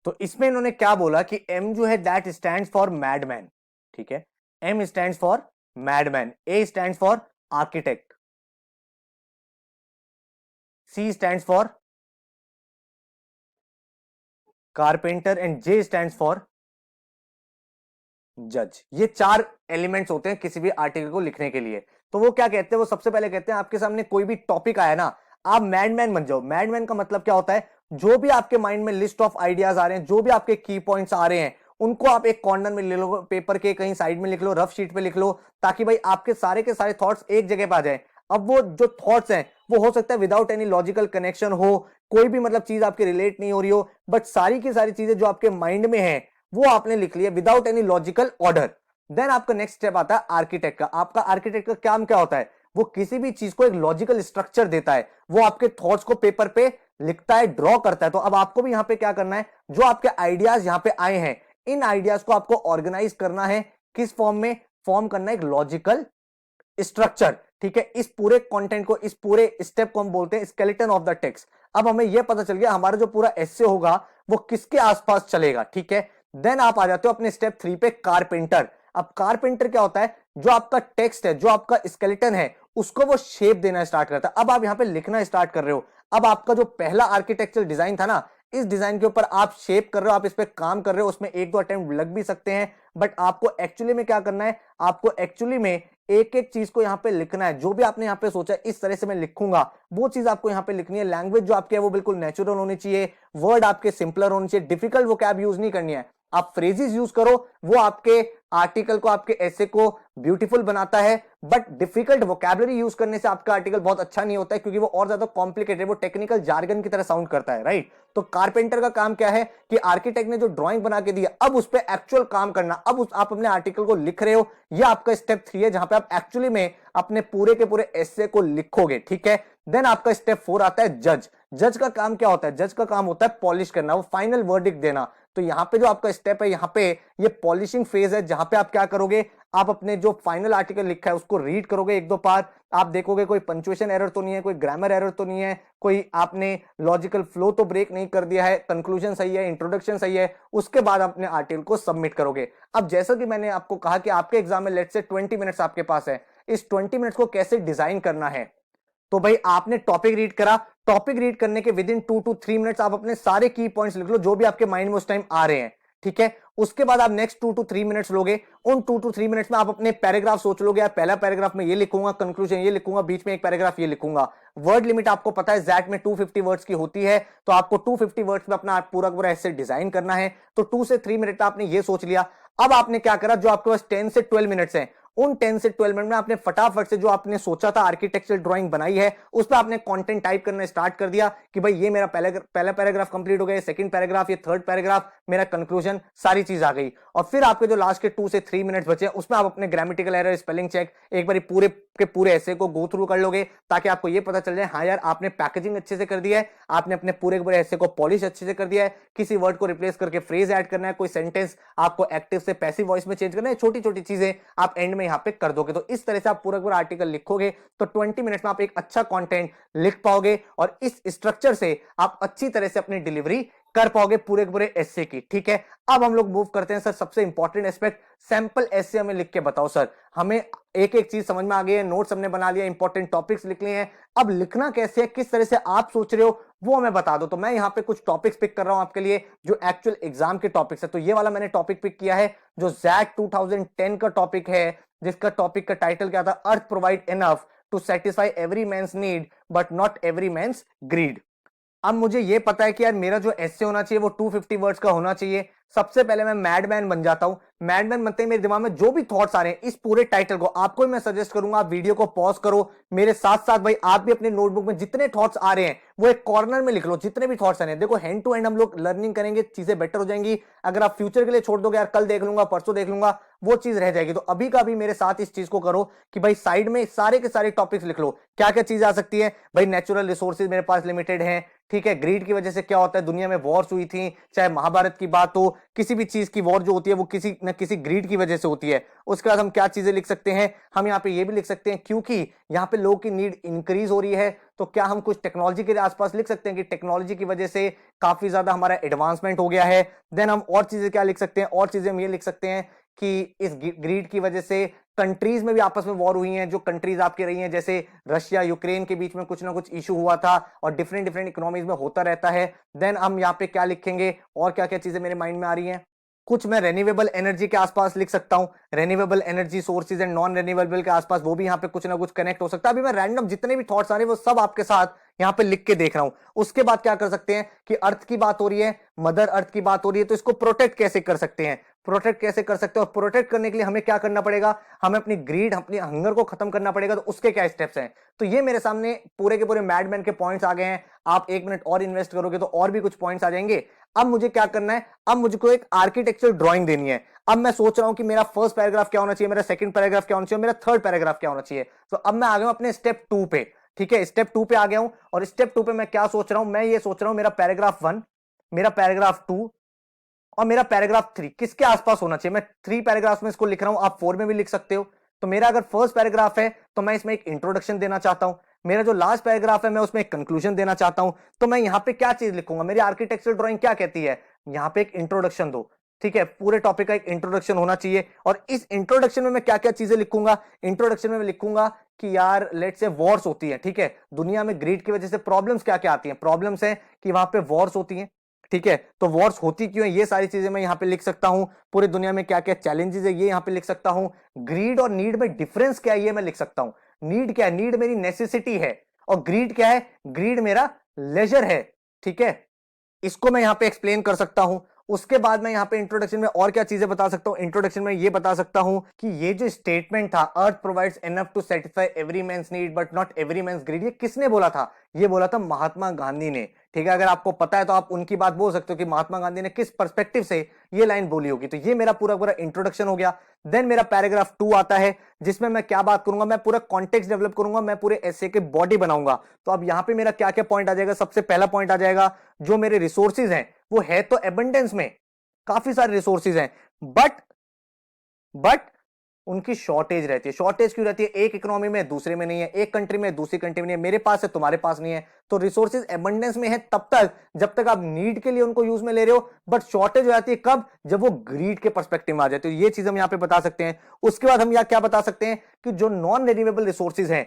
तो इसमें इन्होंने क्या बोला कि M जो है दैट स्टैंड्स फॉर मैडमैन। ठीक है, M stands for madman, A stands for architect, C stands for carpenter and J stands for जज। ये 4 एलिमेंट्स होते हैं किसी भी आर्टिकल को लिखने के लिए। तो वो क्या कहते हैं? वो सबसे पहले कहते हैं आपके सामने कोई भी टॉपिक आया ना, आप मैडमैन बन जाओ। मैडमैन का मतलब क्या होता है? जो भी आपके माइंड में लिस्ट ऑफ आइडियाज आ रहे हैं, जो भी आपके की पॉइंट्स आ रहे हैं, उनको आप एक कॉर्नर में ले लो, पेपर के कहीं साइड में लिख लो, रफ शीट पे लिख लो, ताकि भाई आपके सारे के सारे थॉट्स एक जगह पे आ जाए। अब वो जो थॉट्स हैं वो हो सकता है विदाउट एनी लॉजिकल कनेक्शन हो, कोई भी मतलब चीज आपकी रिलेट नहीं हो रही हो, बट सारी की सारी चीजें जो आपके माइंड में है वो आपने लिख लिया without any logical order. Then आपका नेक्स्ट स्टेप आता है आर्किटेक्ट का। आपका आर्किटेक्ट का काम क्या होता है? वो किसी भी चीज को एक लॉजिकल स्ट्रक्चर देता है, वो आपके थॉट्स को पेपर पे लिखता है, ड्रॉ करता है। तो अब आपको भी यहां पे क्या करना है? जो आपके आइडियाज यहां पे आए हैं, इन आइडियाज को आपको ऑर्गेनाइज करना है। किस फॉर्म में? फॉर्म करना है एक लॉजिकल स्ट्रक्चर। ठीक है, इस पूरे कंटेंट को, इस पूरे स्टेप को हम बोलते हैं स्केलेटन ऑफ द टेक्स्ट। अब हमें यह पता चल गया हमारा जो पूरा एस्से होगा वो किसके आसपास चलेगा। ठीक है, देन आप आ जाते हो अपने स्टेप 3 पे, कारपेंटर। अब कारपेंटर क्या होता है? जो आपका टेक्स्ट है, जो आपका स्केलेटन है, उसको वो शेप देना स्टार्ट करता है। अब आप यहां पे लिखना स्टार्ट कर रहे हो। अब आपका जो पहला आर्किटेक्चरल डिजाइन था ना, इस डिजाइन के ऊपर आप शेप कर रहे हो, आप इस पे काम कर रहे हो, उसमें 1-2 अटेम्प्ट लग भी सकते हैं, बट आपको एक्चुअली में क्या करना है? आपको एक्चुअली में एक एक चीज को यहां पे लिखना है। जो भी आपने यहां पे सोचा इस तरह से मैं लिखूंगा, वो चीज आपको यहां पे लिखनी है। लैंग्वेज जो आपकी है वो बिल्कुल नेचुरल होनी चाहिए, वर्ड आपके सिंपलर होने चाहिए, डिफिकल्ट वोकैब यूज नहीं करनी है। आप फ्रेजेस यूज करो, वो आपके आर्टिकल को, आपके ऐसे को ब्यूटीफुल बनाता है। बट डिफिकल्ट वोकैबुलरी यूज करने से आपका आर्टिकल बहुत अच्छा नहीं होता है, क्योंकि वो और ज्यादा कॉम्प्लिकेटेड, वो टेक्निकल जार्गन की तरह साउंड करता है, राइट। तो कारपेंटर का काम क्या है कि आर्किटेक्ट ने जो ड्राइंग बना के दी है, अब उस पर एक्चुअल काम करना। अब आप अपने आर्टिकल को लिख रहे हो, यह आपका स्टेप 3 है, जहां पे आप एक्चुअली में अपने पूरे के पूरे एसे को लिखोगे, ठीक है। देन आपका स्टेप 4 आता है जज। जज का काम क्या होता है? जज का काम होता है पॉलिश करना, वो फाइनल वर्डिक्ट देना। तो यहां पे जो आपका स्टेप है, यहां पे ये पॉलिशिंग फेज है, जहां पे आप क्या करोगे, आप अपने जो फाइनल आर्टिकल लिखा है उसको रीड करोगे एक दो बार। आप देखोगे कोई पंक्चुएशन एरर तो नहीं है, कोई ग्रामर एरर तो नहीं है, कोई आपने लॉजिकल फ्लो तो ब्रेक नहीं कर दिया है, कंक्लूजन सही है, इंट्रोडक्शन सही है। उसके बाद अपने आर्टिकल को सबमिट करोगे। अब जैसा कि मैंने आपको कहा कि आपके एग्जाम में लेट्स से 20 मिनट्स आपके पास है, इस 20 मिनट्स को कैसे डिजाइन करना है। तो भाई आपने टॉपिक रीड करा, टॉपिक रीड करने के विद इन 2 to 3 मिनट्स आप अपने सारे की पॉइंट्स लिख लो जो भी आपके माइंड में उस टाइम आ रहे हैं, ठीक है। उसके बाद आप नेक्स्ट 2 to 3 मिनट्स लोगे, उन 2 to 3 मिनट्स में आप अपने पैराग्राफ सोच लोगे, यार पहला पैराग्राफ में ये लिखूंगा, कंक्लूजन ये लिखूंगा, बीच में एक पैराग्राफ ये लिखूंगा। वर्ड लिमिट आपको पता है जैट में 250 वर्ड्स की होती है, तो आपको 250 वर्ड्स में अपना पूरा पूरा ऐसे डिजाइन करना है। तो 2 से 3 मिनट आपने ये सोच लिया। अब आपने क्या करा, जो आपके पास 10 से 12 मिनट्स हैं, उन 10 से 12 मिनट में आपने फटाफट से जो आपने सोचा था आर्किटेक्चरल ड्राइंग बनाई है, उस पर आपने कंटेंट टाइप करना स्टार्ट कर दिया कि भाई ये मेरा पहला पैराग्राफ कंप्लीट हो गया, सेकंड पैराग्राफ, ये थर्ड पैराग्राफ, मेरा कंक्लूजन, सारी चीज आ गई। और फिर आपके जो लास्ट के 2 से 3 मिनट्स बचे उसमें आप अपने ग्रामेटिकल एरर, स्पेलिंग चेक एक बार पूरे के पूरे ऐसे को गो थ्रू कर लोगे, ताकि आपको ये पता चल जाए हाँ यार आपने पैकेजिंग अच्छे से कर दिया है, आपने अपने पूरे के पूरे ऐसे को पॉलिश अच्छे से कर दिया है, किसी वर्ड को रिप्लेस करके फ्रेज ऐड करना है, कोई सेंटेंस आपको एक्टिव से पैसिव वॉइस में चेंज करना है, छोटी छोटी चीजें आप एंड में यहाँ पे कर दोगे। तो इस तरह से आप पूरा पूरा आर्टिकल लिखोगे तो 20 मिनट्स में आप एक अच्छा कंटेंट लिख पाओगे, और इस स्ट्रक्चर से आप अच्छी तरह से अपनी डिलीवरी कर पाओगे पूरे के पूरे एस्से की, ठीक है। अब हम लोग मूव करते हैं सर, सबसे इंपॉर्टेंट एस्पेक्ट, सैंपल एस्से हमें लिख के बताओ सर। हमें एक एक चीज समझ में आ गई है, नोट्स हमने बना लिया, इंपॉर्टेंट टॉपिक्स लिख लिए हैं, अब लिखना कैसे है, किस तरह से आप सोच रहे हो वो हमें बता दो। तो मैं यहाँ पे कुछ टॉपिक्स पिक कर रहा हूं आपके लिए जो एक्चुअल एग्जाम के टॉपिक्स है। तो ये वाला मैंने टॉपिक पिक किया है जो जैट 2010 का टॉपिक है, जिसका टॉपिक का टाइटल क्या था, earth provide enough to satisfy every man's need but not every man's greed. अब मुझे ये पता है कि यार मेरा जो एस्से होना चाहिए वो 250 वर्ड्स का होना चाहिए। सबसे पहले मैं मैडमैन बन जाता हूं। मैडमैन बनते ही मेरे दिमाग में जो भी थॉट्स आ रहे हैं इस पूरे टाइटल को, आपको मैं सजेस्ट करूंगा आप वीडियो को पॉज करो, मेरे साथ साथ भाई आप भी अपने नोटबुक में जितने थॉट्स आ रहे हैं वो एक कॉर्नर में लिख लो, जितने भी थॉट्स आ रहे हैं। देखो हैंड टू हैंड हम लोग लर्निंग करेंगे, चीजें बेटर हो जाएंगी। अगर आप फ्यूचर के लिए छोड़ दोगे, यार कल देख लूंगा, परसों देख लूंगा, वो चीज रह जाएगी। तो अभी का अभी मेरे साथ इस चीज को करो कि भाई साइड में सारे के सारे टॉपिक्स लिख लो। क्या क्या चीज आ सकती है भाई, नेचुरल रिसोर्सेज मेरे पास लिमिटेड है, ठीक है। ग्रीड की वजह से क्या होता है, दुनिया में वॉर्स हुई थी, चाहे महाभारत की बात हो, किसी भी चीज की वॉर जो होती है वो किसी न किसी ग्रीड की वजह से होती है। उसके बाद हम क्या चीजें लिख सकते हैं, हम यहाँ पे ये भी लिख सकते हैं क्योंकि यहाँ पे लोगों की नीड इंक्रीज हो रही है, तो क्या हम कुछ टेक्नोलॉजी के आसपास लिख सकते हैं कि टेक्नोलॉजी की वजह से काफी ज्यादा हमारा एडवांसमेंट हो गया है। देन हम और चीजें क्या लिख सकते हैं, और चीजें हम ये लिख सकते हैं कि इस ग्रीड की वजह से कंट्रीज में भी आपस में वॉर हुई हैं, जो कंट्रीज आपकी रही हैं, जैसे रशिया यूक्रेन के बीच में कुछ ना कुछ इशू हुआ था, और डिफरेंट डिफरेंट इकोनॉमीज में होता रहता है। देन हम यहाँ पे क्या लिखेंगे, और क्या क्या चीजें मेरे माइंड में आ रही हैं, कुछ मैं रेन्यूएबल एनर्जी के आसपास लिख सकता हूं, renewable energy sources and non renewable के आसपास, वो भी यहाँ पे कुछ ना कुछ कनेक्ट हो सकता है। अभी मैं रैंडम जितने भी थॉट्स आ रहे हैं वो सब आपके साथ यहाँ पे लिख के देख रहा हूं। उसके बाद क्या कर सकते हैं कि अर्थ की बात हो रही है, मदर अर्थ की बात हो रही है, तो इसको प्रोटेक्ट कैसे कर सकते हैं, प्रोटेक्ट कैसे कर सकते हैं, और प्रोटेक्ट करने के लिए हमें क्या करना पड़ेगा, हमें अपनी ग्रीड, अपनी हंगर को खत्म करना पड़ेगा। तो उसके क्या स्टेप्स हैं, तो ये मेरे सामने पूरे के पूरे मैडमैन के पॉइंट्स आ गए हैं। आप 1 मिनट और इन्वेस्ट करोगे तो और भी कुछ पॉइंट्स आ जाएंगे। अब मुझे क्या करना है, अब मुझको एक आर्किटेक्चर ड्राइंग देनी है। अब मैं सोच रहा हूं कि मेरा फर्स्ट पैराग्राफ क्या होना चाहिए, मेरा सेकंड पैराग्राफ क्या होना चाहिए, मेरा थर्ड पैराग्राफ क्या होना चाहिए। तो अब मैं आ गया हूं अपने स्टेप 2 पे, ठीक है। स्टेप 2 पे आ गया हूं, और स्टेप 2 पे मैं क्या सोच रहा हूं, मैं ये सोच रहा हूं मेरा पैराग्राफ 1, मेरा पैराग्राफ 2 और मेरा पैराग्राफ 3 किसके आसपास होना चाहिए। मैं 3 पैराग्राफ में इसको लिख रहा हूं, आप 4 में भी लिख सकते हो। तो मेरा अगर फर्स्ट पैराग्राफ है तो मैं इसमें एक इंट्रोडक्शन देना चाहता हूं, मेरा जो लास्ट पैराग्राफ है मैं उसमें एक कंक्लूजन देना चाहता हूं। तो मैं यहां पे क्या चीज लिखूंगा, मेरी आर्किटेक्चरल ड्राइंग क्या कहती है, यहां पे एक इंट्रोडक्शन दो, ठीक है। पूरे टॉपिक का एक इंट्रोडक्शन होना चाहिए, और इस इंट्रोडक्शन में मैं क्या क्या चीजें लिखूंगा, इंट्रोडक्शन में मैं लिखूंगा कि यार लेट्स से वॉर्स होती है, ठीक है। दुनिया में ग्रीड की वजह से प्रॉब्लम्स क्या क्या आती हैं, प्रॉब्लम्स है कि वहां पे वॉर्स होती हैं, ठीक है। तो वॉर्स होती क्यों है, ये सारी चीजें मैं यहाँ पे लिख सकता हूं। पूरी दुनिया में क्या क्या चैलेंजेस है ये यहाँ पे लिख सकता हूं। ग्रीड और नीड में डिफरेंस क्या है ये मैं लिख सकता हूं। नीड क्या है, नीड मेरी नेसेसिटी है, और ग्रीड क्या है, ग्रीड मेरा लेजर है, ठीक है। इसको मैं यहाँ पे एक्सप्लेन कर सकता हूं। उसके बाद मैं यहाँ पे इंट्रोडक्शन में और क्या चीजें बता सकता हूँ, इंट्रोडक्शन में ये बता सकता हूँ कि ये जो स्टेटमेंट था, earth provides enough to satisfy every man's need but not every man's greed, ये किसने बोला था? ये बोला था महात्मा गांधी ने। ठीक है, अगर आपको पता है तो आप उनकी बात बोल सकते हो कि महात्मा गांधी ने किस पर्सपेक्टिव से ये लाइन बोली होगी। तो ये मेरा पूरा पूरा इंट्रोडक्शन हो गया। देन मेरा पैराग्राफ 2 आता है, जिसमें मैं क्या बात करूंगा, मैं पूरा कॉन्टेक्स्ट डेवलप करूंगा, मैं पूरे एसे के बॉडी बनाऊंगा। तो अब यहां पे मेरा क्या क्या पॉइंट आ जाएगा? सबसे पहला पॉइंट आ जाएगा, जो मेरे रिसोर्सेज हैं वो है तो एबंडेंस में, काफी सारे रिसोर्सेज हैं, बट उनकी शॉर्टेज रहती है। शॉर्टेज क्यों रहती है? एक इकोनॉमी में दूसरे में नहीं है, एक कंट्री में दूसरी कंट्री में नहीं है, मेरे पास है तुम्हारे पास नहीं है। तो रिसोर्सेज एबंडेंस में है तब तक जब तक आप नीड के लिए उनको यूज में ले रहे हो, बट शॉर्टेज हो जाती है कब? जब वो ग्रीड के पर्सपेक्टिव में आ जाती है। तो ये चीज हम यहां पे बता सकते हैं। उसके बाद हम यहां क्या बता सकते हैं कि जो नॉन रिन्यूएबल रिसोर्सेज हैं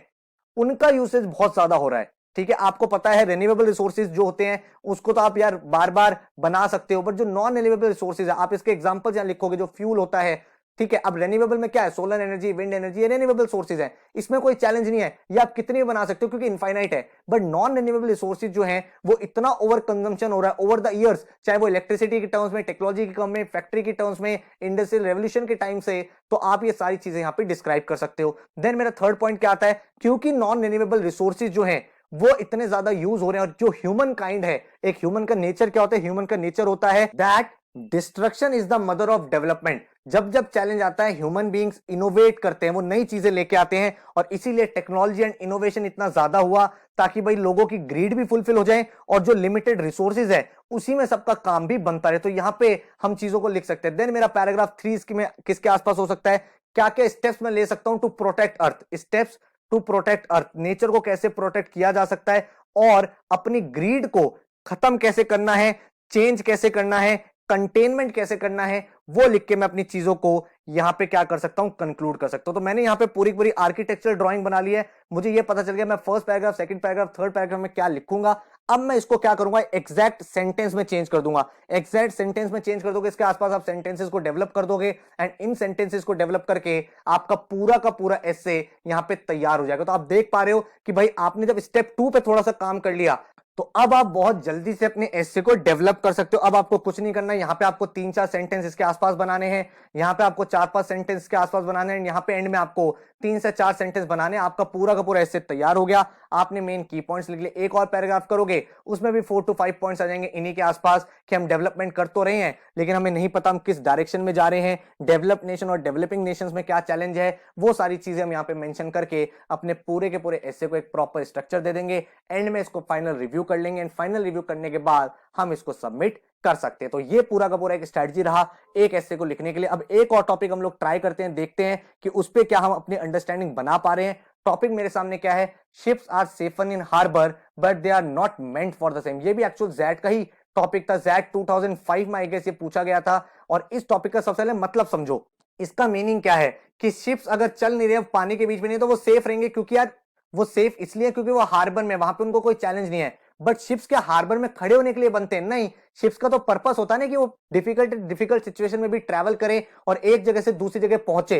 उनका यूसेज बहुत ज्यादा हो रहा है। ठीक है, आपको पता है रिन्यूएबल रिसोर्सेज जो होते हैं उसको तो आप यार बार बार बना सकते हो, बट जो नॉन रिन्यूएबल रिसोर्सेज है, आप इसके एग्जांपल यहां लिखोगे, जो फ्यूल होता है। ठीक है, अब रिन्यूएबल में क्या है? सोलर एनर्जी, विंड एनर्जी, ये रिन्यूएबल सोर्सेज है, इसमें कोई चैलेंज नहीं है, ये आप कितनी भी बना सकते हो क्योंकि इनफाइनाइट है। बट नॉन रिन्यूएबल रिसोर्सेज जो है वो इतना ओवर कंजम्पशन हो रहा है ओवर द ईयर्स, चाहे वो इलेक्ट्रिसिटी के टर्म्स में, टेक्नोलॉजी के टर्म में, फैक्ट्री के टर्म्स में, इंडस्ट्रियल रेवोल्यूशन के टाइम से, तो आप ये सारी चीजें यहां पे डिस्क्राइब कर सकते हो। देन मेरा थर्ड पॉइंट क्या आता है? क्योंकि नॉन रिन्यूएबल रिसोर्सेज जो है वो इतने ज्यादा यूज हो रहे हैं, और जो ह्यूमन काइंड है, एक ह्यूमन का नेचर क्या होता है? ह्यूमन का नेचर होता है that destruction is the mother of development. जब जब चैलेंज आता है, ह्यूमन बीइंग्स इनोवेट करते हैं, वो नई चीजें लेके आते हैं, और इसीलिए टेक्नोलॉजी एंड इनोवेशन इतना ज्यादा हुआ ताकि भाई लोगों की ग्रीड भी फुलफिल हो जाए, और जो लिमिटेड रिसोर्सेज है उसी में सबका काम भी बनता रहे। तो यहां पे हम चीजों को लिख सकते हैं। देन मेरा पैराग्राफ 3 इसकी में किसके आसपास हो सकता है? क्या क्या स्टेप्स मैं ले सकता हूं to protect earth, steps to protect earth, nature को कैसे प्रोटेक्ट किया जा सकता है, और अपनी ग्रीड को खत्म कैसे करना है, चेंज कैसे करना है, कंटेनमेंट कैसे करना है, वो लिख के मैं अपनी चीजों को यहां पे क्या कर सकता हूं? कंक्लूड कर सकता हूं। तो मैंने यहां पे पूरी पूरी आर्किटेक्चरल ड्राइंग बना ली है। मुझे ये पता चल गया मैं first paragraph, second paragraph, third paragraph में क्या लिखूंगा। अब मैं इसको क्या करूंगा? एग्जैक्ट सेंटेंस में चेंज कर दूंगा। एग्जैक्ट सेंटेंस में चेंज कर दोगे, इसके आसपास आप सेंटेंसेस को डेवलप कर दोगे, एंड इन सेंटेंसेस को डेवलप करके आपका पूरा का पूरा एसे यहां पे तैयार हो जाएगा। तो आप देख पा रहे हो कि भाई आपने जब स्टेप 2 पे थोड़ा सा काम कर लिया, तो अब आप बहुत जल्दी से अपने एसे को डेवलप कर सकते हो। अब आपको कुछ नहीं करना है, यहां पे आपको 3-4 सेंटेंस इसके आसपास बनाने हैं, यहां पे आपको 4-5 सेंटेंस के आसपास बनाने हैं, यहां पे एंड में आपको 3 से 4 सेंटेंस बनाने हैं। आपका पूरा का पूरा एसे तैयार हो गया। आपने मेन की पॉइंट्स लिख लिए। एक और पैराग्राफ करोगे, उसमें भी 4 to 5 पॉइंट्स आ जाएंगे इन्हीं के आसपास कि हम डेवलपमेंट कर तो रहे हैं, लेकिन हमें नहीं पता हम किस डायरेक्शन में जा रहे हैं, डेवलप नेशन और डेवलपिंग नेशंस में क्या चैलेंज है, वो सारी चीजें हम यहाँ पे मेंशन करके अपने पूरे के पूरे एसे को एक प्रॉपर स्ट्रक्चर दे देंगे। एंड में इसको फाइनल रिव्यू कर लेंगे, एंड फाइनल रिव्यू करने के बाद हम इसको सबमिट कर सकते हैं। तो ये पूरा का पूरा एक स्ट्रेटजी रहा एक एसे को लिखने के लिए। अब एक और टॉपिक हम लोग ट्राई करते हैं, देखते हैं कि उस पर क्या हम अपनी अंडरस्टैंडिंग बना पा रहे हैं। टॉपिक मेरे सामने क्या है? Ships are safer in harbour but they are not meant for the same. ये भी एक्चुअल जैट का ही टॉपिक था। जैट 2005 में आई गेस ये पूछा गया था। और इस टॉपिक का सबसे पहले मतलब समझो, इसका मीनिंग क्या है कि शिप्स अगर चल नहीं रहे, पानी के बीच में नहीं, तो वो सेफ रहेंगे, क्योंकि यार वो सेफ इसलिए क्योंकि वो हार्बर में, वहां पे उनको कोई चैलेंज नहीं है। बट शिप्स क्या हार्बर में खड़े होने के लिए बनते हैं? नहीं, शिप्स का तो पर्पस होता है ना कि वो डिफिकल्ट सिचुएशन में भी ट्रैवल करें और एक जगह से दूसरी जगह पहुंचे।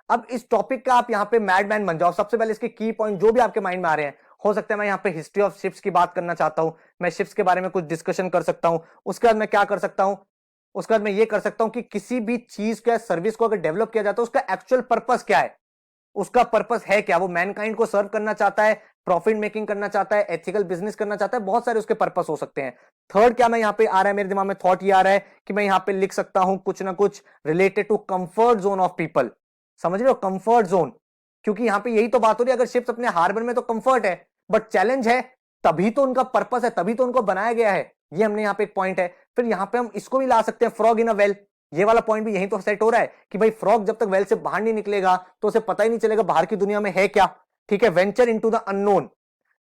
अब इस टॉपिक का आप यहां पे मैडमैन बन जाओ। सबसे पहले इसके की पॉइंट जो भी आपके माइंड में आ रहे हैं, हो सकता है मैं यहाँ पे हिस्ट्री ऑफ शिप्स की बात करना चाहता हूं, मैं शिप्स के बारे में कुछ डिस्कशन कर सकता हूं। उसके बाद मैं क्या कर सकता हूं? उसके बाद मैं ये कर सकता हूं कि किसी भी चीज को या सर्विस को अगर डेवलप किया जाता है, उसका एक्चुअल पर्पस क्या है, उसका पर्पस है क्या? वो मैनकाइंड को सर्व करना चाहता है, प्रॉफिट मेकिंग करना चाहता है, एथिकल बिजनेस करना चाहता है, बहुत सारे उसके पर्पस हो सकते हैं। थर्ड क्या मैं यहाँ पे आ रहा है मेरे दिमाग में थॉट ये आ रहा है कि मैं यहाँ पे लिख सकता हूं कुछ ना कुछ related to comfort zone of people. समझ रहे हो? कंफर्ट जोन, क्योंकि यहाँ पे यही तो बात हो रही है। अगर शिप्स अपने हार्बर में तो कंफर्ट है, बट चैलेंज है, तभी तो उनका पर्पस है, तभी तो उनको बनाया गया है। ये हमने यहाँ पे एक पॉइंट है। फिर यहाँ पे हम इसको भी ला सकते हैं, फ्रॉग इन अ वेल। ये वाला पॉइंट भी यही तो सेट हो रहा है कि भाई फ्रॉग जब तक वेल से बाहर नहीं निकलेगा तो उसे पता ही नहीं चलेगा बाहर की दुनिया में है क्या। ठीक है, वेंचर इनटू द अननोन।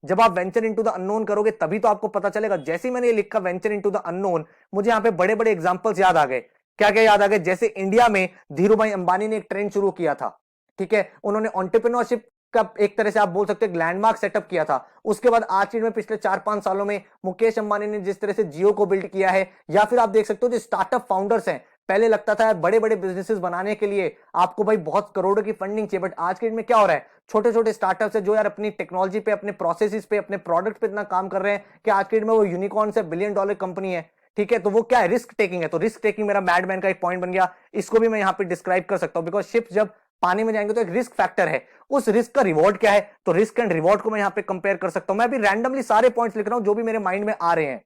जब आप वेंचर इनटू द अननोन करोगे तभी तो आपको पता चलेगा। जैसे ही मैंने ये लिखा वेंचर इनटू द अननोन, मुझे यहाँ पे बड़े बड़े एग्जांपल्स याद आ गए। क्या क्या याद आ गए? जैसे इंडिया में धीरूभाई अंबानी ने एक ट्रेंड शुरू किया था। ठीक है, उन्होंने एंटरप्रेन्योरशिप का एक तरह से आप बोल सकते हैं लैंडमार्क सेटअप किया था। उसके बाद आज की में पिछले 4-5 सालों में मुकेश अंबानी ने जिस तरह से जियो को बिल्ड किया है, या फिर आप देख सकते हो जो स्टार्टअप फाउंडर्स हैं, पहले लगता था बड़े बड़े बिजनेसेस बनाने के लिए आपको भाई बहुत करोड़ों की फंडिंग चाहिए, बट आज के डेट में क्या हो रहा है? छोटे छोटे स्टार्टअप्स है जो यार अपनी टेक्नोलॉजी पे, अपने प्रोसेसेस पे, अपने प्रोडक्ट पे इतना काम कर रहे हैं कि आज के डेट में वो यूनिकॉर्न से $1 बिलियन कंपनी है। ठीक है, तो वो क्या है, रिस्क टेकिंग है। तो रिस्क टेकिंग मेरा मैडमैन का एक पॉइंट बन गया, इसको भी मैं यहां पे डिस्क्राइब कर सकता हूं, बिकॉज शिप्स जब पानी में जाएंगे तो एक रिस्क फैक्टर है, उस रिस्क का रिवॉर्ड क्या है, तो रिस्क एंड रिवॉर्ड को मैं यहां पे कंपेयर कर सकता हूं। मैं अभी रैंडमली सारे पॉइंट्स लिख रहा हूं जो भी मेरे माइंड में आ रहे हैं।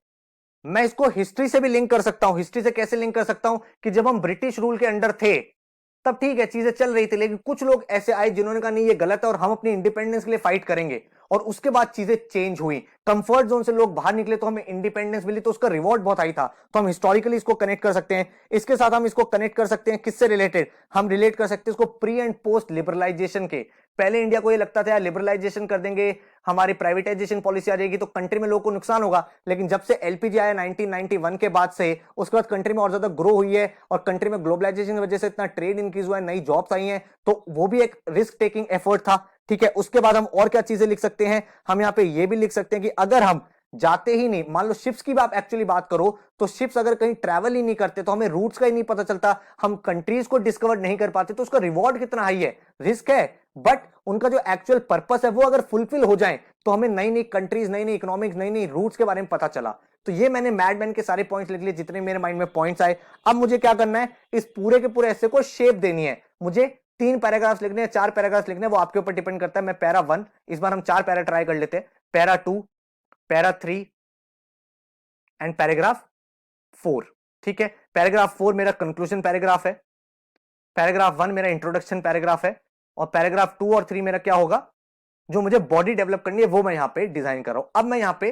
मैं इसको हिस्ट्री से भी लिंक कर सकता हूं। हिस्ट्री से कैसे लिंक कर सकता हूं कि जब हम ब्रिटिश रूल के अंडर थे तब ठीक है चीजें चल रही थी, लेकिन कुछ लोग ऐसे आए जिन्होंने कहा नहीं ये गलत है और हम अपनी इंडिपेंडेंस के लिए फाइट करेंगे, और उसके बाद चीजें चेंज हुई, कंफर्ट जोन से लोग बाहर निकले तो हमें इंडिपेंडेंस मिली, तो उसका रिवॉर्ड बहुत हाई था। तो हम हिस्टोरिकली इसको कनेक्ट कर सकते हैं। इसके साथ हम इसको कनेक्ट कर सकते हैं किससे रिलेटेड, हम रिलेट कर सकते हैं इसको प्री एंड पोस्ट लिबरलाइजेशन के। पहले इंडिया को ये लगता था यार लिबरलाइजेशन कर देंगे, हमारी प्राइवेटाइजेशन पॉलिसी आ जाएगी तो कंट्री में लोगों को नुकसान होगा, लेकिन जब से एलपीजी आया 1991 के बाद से, उसके बाद कंट्री में और ज्यादा ग्रो हुई है, और कंट्री में ग्लोबलाइजेशन की वजह से इतना ट्रेड इंक्रीज हुआ है, नई जॉब्स आई हैं, तो वो भी एक रिस्क टेकिंग एफर्ट था। ठीक है, उसके बाद हम और क्या चीजें लिख सकते हैं, हम यहाँ पे ये भी लिख सकते हैं कि अगर हम जाते ही नहीं, मान लो शिप्स की आप एक्चुअली बात करो, तो शिप्स अगर कहीं ट्रैवल ही नहीं करते तो हमें रूट्स का ही नहीं पता चलता, हम कंट्रीज को डिस्कवर नहीं कर पाते, तो उसका रिवॉर्ड कितना हाई है, रिस्क है, बट उनका जो एक्चुअल पर्पस है वो अगर फुलफिल हो जाए तो हमें नई नई कंट्रीज, नई नई इकोनॉमिक्स, नई नई रूट्स के बारे में पता चला। तो ये मैंने मैडमैन के सारे पॉइंट्स लिख लिए जितने मेरे माइंड में पॉइंट्स आए। अब मुझे क्या करना है, इस पूरे के पूरे ऐसे को शेप देनी है। मुझे 3 पैराग्राफ्स लिखने हैं, 4 पैराग्राफ्स लिखने हैं, वो आपके ऊपर डिपेंड करता है। मैं पैरा 1, इस बार हम 4 पैरा ट्राई कर लेते हैं, पैरा 2, पैरा 3 एंड पैराग्राफ 4। ठीक है, पैराग्राफ 4 मेरा कंक्लूजन पैराग्राफ है, पैराग्राफ 1 मेरा इंट्रोडक्शन पैराग्राफ है, और पैराग्राफ 2 और 3 मेरा क्या होगा, जो मुझे बॉडी डेवलप करनी है वो मैं यहां पे डिजाइन कर रहा हूं। अब मैं यहां पे